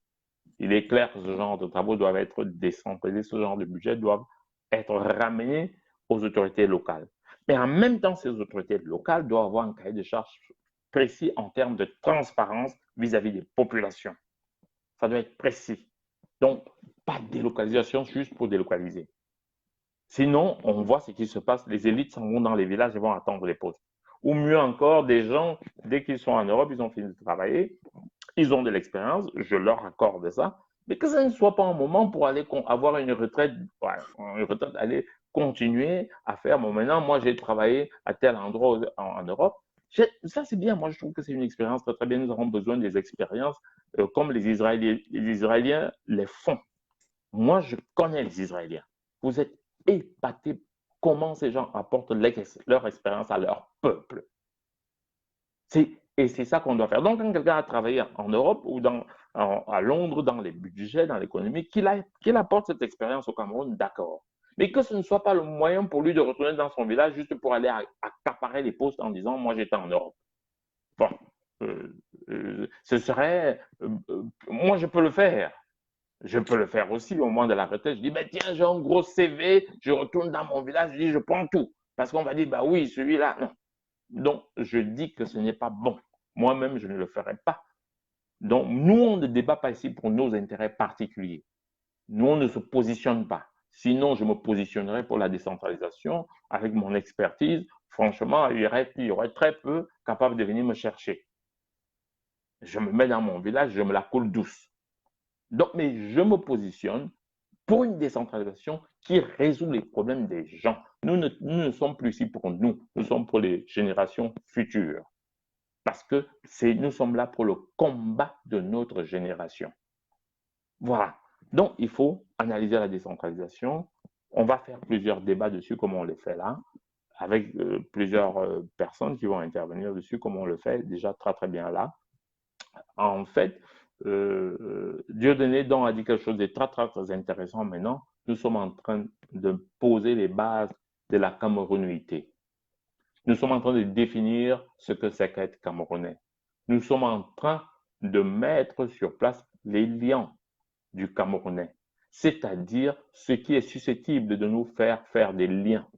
Il est clair que ce genre de travaux doivent être décentralisés, ce genre de budget doivent être ramenés aux autorités locales. Mais en même temps, ces autorités locales doivent avoir un cahier de charges précis en termes de transparence vis-à-vis des populations. Ça doit être précis. Donc, pas de délocalisation juste pour délocaliser. Sinon, on voit ce qui se passe. Les élites s'en vont dans les villages et vont attendre les postes. Ou mieux encore, des gens, dès qu'ils sont en Europe, ils ont fini de travailler, ils ont de l'expérience, je leur accorde ça, mais que ça ne soit pas un moment pour aller avoir une retraite, aller continuer à faire. Bon, maintenant, moi, j'ai travaillé à tel endroit en Europe. Ça, c'est bien. Moi, je trouve que c'est une expérience très, très bien. Nous avons besoin des expériences comme les Israéliens les font. Moi, je connais les Israéliens. Vous êtes épatés comment ces gens apportent leur expérience à leur peuple. Et c'est ça qu'on doit faire. Donc, quand quelqu'un a travaillé en Europe ou à Londres, dans les budgets, dans l'économie, qu'il apporte cette expérience au Cameroun, d'accord. Mais que ce ne soit pas le moyen pour lui de retourner dans son village juste pour aller accaparer les postes en disant « moi, j'étais en Europe ». Bon, ce serait… moi, je peux le faire. Je peux le faire aussi au moment de la retraite. Je dis, ben tiens, j'ai un gros CV, je retourne dans mon village, je dis, je prends tout. Parce qu'on va dire, bah oui, celui-là, non. Donc, je dis que ce n'est pas bon. Moi-même, je ne le ferai pas. Donc, nous, on ne débat pas ici pour nos intérêts particuliers. Nous, on ne se positionne pas. Sinon, je me positionnerais pour la décentralisation avec mon expertise. Franchement, il y aurait très peu capables de venir me chercher. Je me mets dans mon village, je me la coule douce. Donc, mais je me positionne pour une décentralisation qui résout les problèmes des gens. Nous ne sommes plus ici pour nous sommes pour les générations futures. Parce que nous sommes là pour le combat de notre génération. Voilà. Donc, il faut analyser la décentralisation. On va faire plusieurs débats dessus, comme on les fait là. avec plusieurs personnes qui vont intervenir dessus, comme on le fait déjà très très bien là. En fait, Dieudonné donc a dit quelque chose de très très très intéressant maintenant. Nous sommes en train de poser les bases de la camerounéité. Nous sommes en train de définir ce que c'est qu'être camerounais. Nous sommes en train de mettre sur place les liens du Camerounais, c'est-à-dire ce qui est susceptible de nous faire des liens.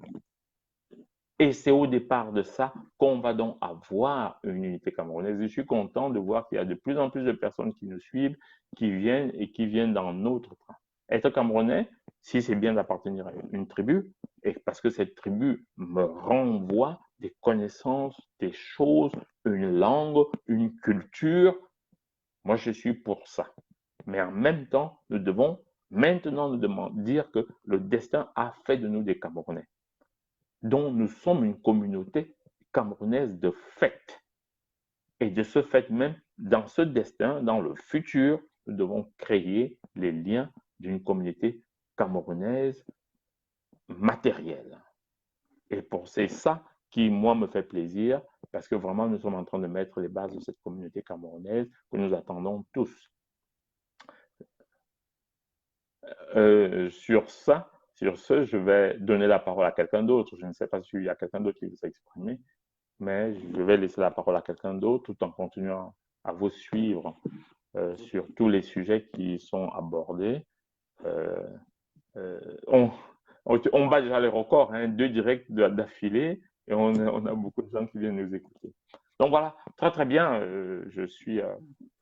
Et c'est au départ de ça qu'on va donc avoir une unité camerounaise. Je suis content de voir qu'il y a de plus en plus de personnes qui nous suivent, qui viennent dans notre train. Être camerounais, si c'est bien d'appartenir à une tribu, et parce que cette tribu me renvoie des connaissances, des choses, une langue, une culture, moi je suis pour ça. Mais en même temps, nous devons maintenant nous dire que le destin a fait de nous des Camerounais, dont nous sommes une communauté camerounaise de fait. Et de ce fait même, dans ce destin, dans le futur, nous devons créer les liens d'une communauté camerounaise matérielle. Et c'est ça qui, moi, me fait plaisir, parce que vraiment, nous sommes en train de mettre les bases de cette communauté camerounaise que nous attendons tous. Sur ce, je vais donner la parole à quelqu'un d'autre. Je ne sais pas s'il y a quelqu'un d'autre qui veut s'exprimer, mais je vais laisser la parole à quelqu'un d'autre tout en continuant à vous suivre sur tous les sujets qui sont abordés. On bat déjà les records, hein, 2 directs d'affilée, et on a beaucoup de gens qui viennent nous écouter. Donc voilà, très très bien. Je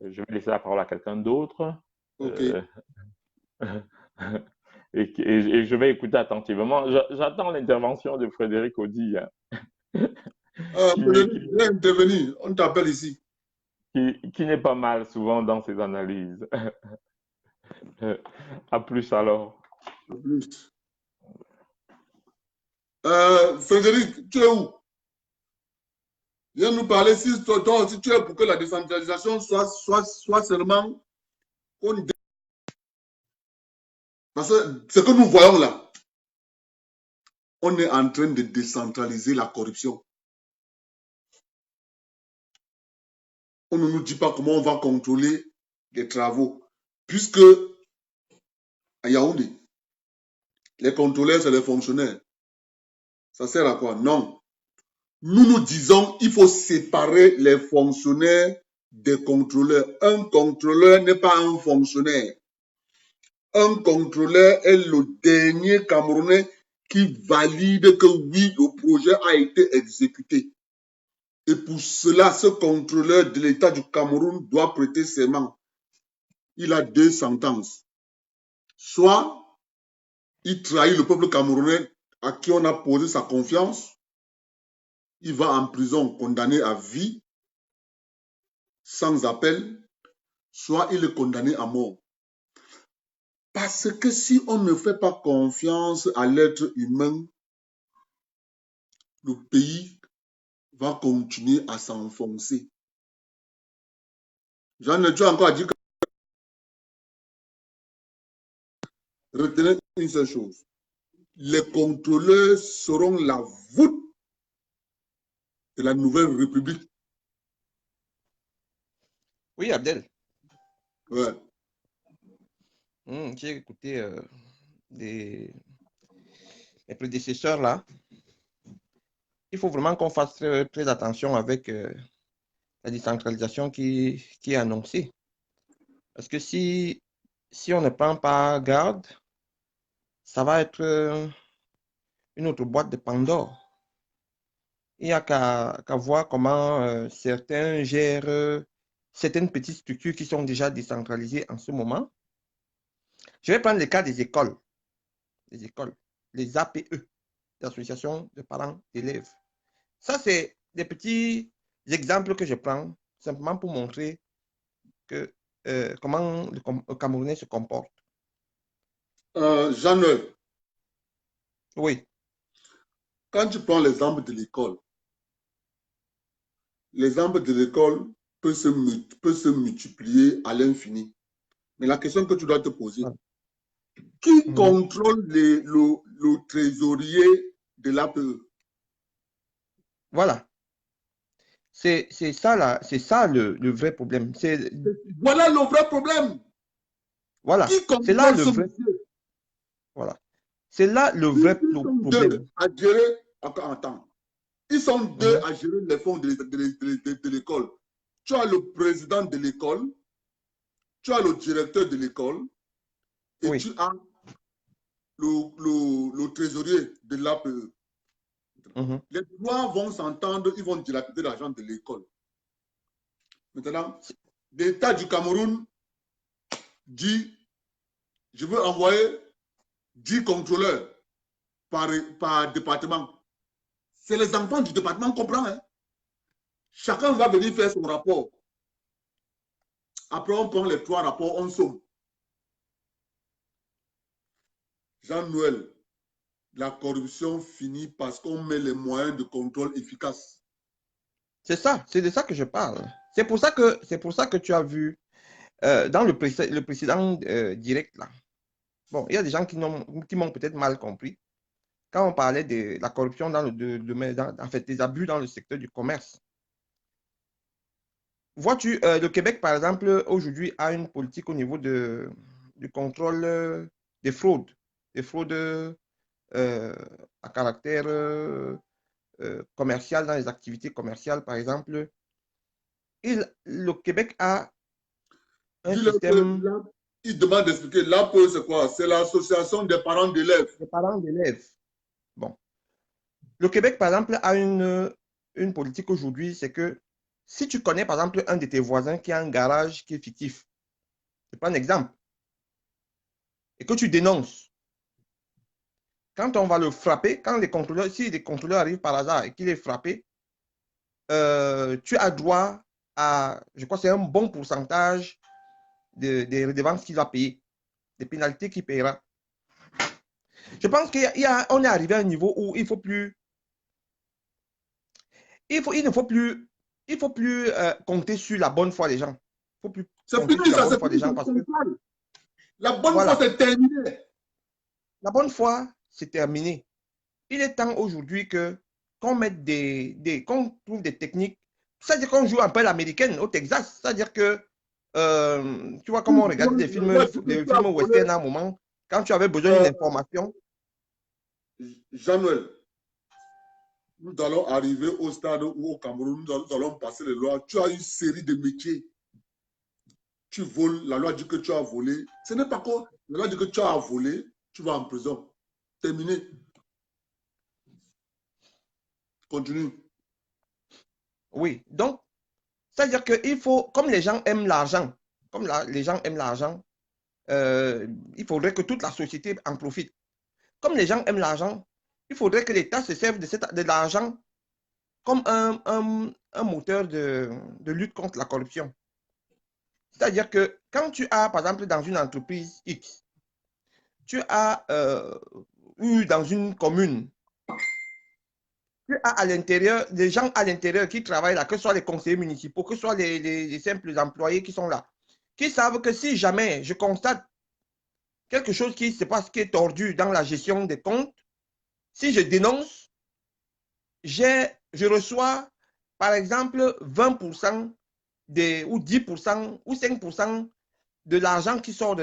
vais laisser la parole à quelqu'un d'autre. Ok. Et je vais écouter attentivement. J'attends l'intervention de Frédéric Audi. Hein. Viens intervenir, on t'appelle ici. Qui n'est pas mal souvent dans ses analyses. À plus alors. À plus. Frédéric, tu es où? Viens nous parler si toi aussi tu es pour que la décentralisation soit seulement parce que ce que nous voyons là, on est en train de décentraliser la corruption. On ne nous dit pas comment on va contrôler les travaux. Puisque à Yaoundé, les contrôleurs, c'est les fonctionnaires. Ça sert à quoi? Non. Nous disons qu'il faut séparer les fonctionnaires des contrôleurs. Un contrôleur n'est pas un fonctionnaire. Un contrôleur est le dernier Camerounais qui valide que oui, le projet a été exécuté. Et pour cela, ce contrôleur de l'État du Cameroun doit prêter serment. Il a 2 sentences. Soit il trahit le peuple camerounais à qui on a posé sa confiance, il va en prison condamné à vie, sans appel, soit il est condamné à mort. Parce que si on ne fait pas confiance à l'être humain, le pays va continuer à s'enfoncer. J'en ai déjà encore dit que retenez une seule chose. Les contrôleurs seront la voûte de la nouvelle République. Oui, Abdel. Ouais. J'ai écouté les prédécesseurs là. Il faut vraiment qu'on fasse très attention avec la décentralisation qui est annoncée. Parce que si on ne prend pas garde, ça va être une autre boîte de Pandore. Il n'y a qu'à voir comment certains gèrent certaines petites structures qui sont déjà décentralisées en ce moment. Je vais prendre le cas des écoles. Les APE, les associations de parents d'élèves. Ça, c'est des petits exemples que je prends simplement pour montrer que, comment le Camerounais se comporte. Jean-Noël. Oui. Quand tu prends l'exemple de l'école, l'exemple de l'école peut se multiplier à l'infini. Mais la question que tu dois te poser, qui contrôle le trésorier de l'APE? Voilà. C'est ça, le vrai problème. Voilà le vrai problème. Voilà. Qui C'est là contrôle le ce vrai. monsieur? Voilà. C'est là le vrai Ils sont deux problème. à gérer, encore en temps. Ils sont deux Mhm. à gérer les fonds de l'école. Tu as le président de l'école, tu as le directeur de l'école et tu Oui. as le trésorier de l'APE. Mhm. Les trois vont s'entendre, ils vont dilapider l'argent de l'école. Maintenant, l'État du Cameroun dit, je veux envoyer 10 contrôleurs par département. C'est les enfants du département qui comprennent. Hein? Chacun va venir faire son rapport. Après, on prend les trois rapports, on somme. Jean-Noël, la corruption finit parce qu'on met les moyens de contrôle efficaces. C'est ça, c'est de ça que je parle. C'est pour ça que tu as vu dans le précédent direct là. Bon, il y a des gens qui m'ont peut-être mal compris quand on parlait de la corruption en fait, des abus dans le secteur du commerce. Vois-tu, le Québec, par exemple, aujourd'hui, a une politique au niveau du contrôle des fraudes à caractère commercial, dans les activités commerciales, par exemple. Le Québec a un Dis-le système que là, il demande d'expliquer. L'APE, c'est quoi? C'est l'association des parents d'élèves. de parents d'élèves. Bon. Le Québec, par exemple, a une politique aujourd'hui, c'est que si tu connais, par exemple, un de tes voisins qui a un garage qui est fictif, je prends un exemple, et que tu dénonces, quand on va le frapper, si les contrôleurs arrivent par hasard et qu'il est frappé, tu as droit à, je crois que c'est un bon pourcentage des redevances qu'il va payer, des pénalités qu'il paiera. Je pense qu'on est arrivé à un niveau où il ne faut plus compter sur la bonne foi des gens. Il ne faut plus C'est compter fini, sur la ça, bonne c'est foi des fini, gens c'est parce que, contrôle. La bonne foi, voilà, c'est terminé. la bonne foi, c'est terminé. Il est temps aujourd'hui qu'on mette qu'on trouve des techniques. C'est-à-dire qu'on joue un peu l'américaine au Texas. C'est-à-dire que, tu vois, comme on regardait des films western à un moment, quand tu avais besoin d'une information. Jean-Noël, nous allons arriver au stade où au Cameroun, nous allons passer les lois. Tu as une série de métiers. Tu voles, la loi dit que tu as volé. Ce n'est pas quoi. La loi dit que tu as volé, tu vas en prison. Terminé. Continue. Oui, donc, c'est-à-dire qu'il faut, comme les gens aiment l'argent, les gens aiment l'argent, il faudrait que toute la société en profite. Comme les gens aiment l'argent, il faudrait que l'État se serve de l'argent comme un moteur de lutte contre la corruption. C'est-à-dire que quand tu as, par exemple, dans une entreprise X, tu as eu dans une commune, tu as à l'intérieur des gens à l'intérieur qui travaillent là, que ce soit les conseillers municipaux, que ce soit les simples employés qui sont là, qui savent que si jamais je constate quelque chose qui se passe, qui est tordu dans la gestion des comptes, si je dénonce, je reçois, par exemple, 20% ou 10% ou 5% de l'argent qui sort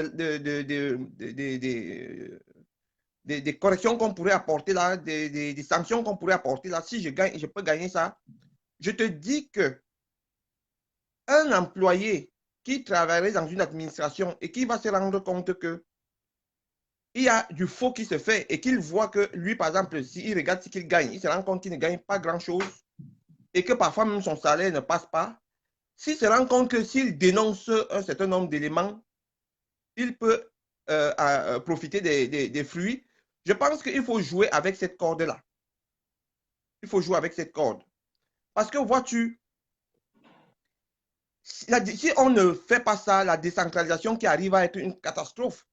des corrections qu'on pourrait apporter là, des sanctions qu'on pourrait apporter là. Si je peux gagner ça, je te dis que un employé qui travaillerait dans une administration et qui va se rendre compte que il y a du faux qui se fait et qu'il voit que lui, par exemple, s'il regarde ce qu'il gagne, il se rend compte qu'il ne gagne pas grand-chose et que parfois même son salaire ne passe pas. S'il se rend compte que s'il dénonce un certain nombre d'éléments, il peut profiter des fruits. Je pense qu'il faut jouer avec cette corde-là. Il faut jouer avec cette corde. Parce que vois-tu, si on ne fait pas ça, la décentralisation qui arrive va être une catastrophe.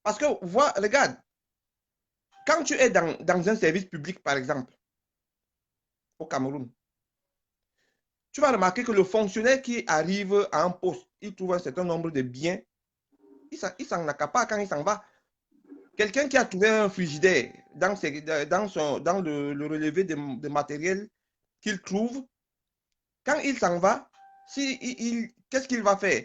Parce que, regarde, quand tu es dans un service public, par exemple, au Cameroun, tu vas remarquer que le fonctionnaire qui arrive à un poste, il trouve un certain nombre de biens, il s'en accapare quand il s'en va. Quelqu'un qui a trouvé un frigidaire dans le relevé de matériel qu'il trouve, quand il s'en va, qu'est-ce qu'il va faire?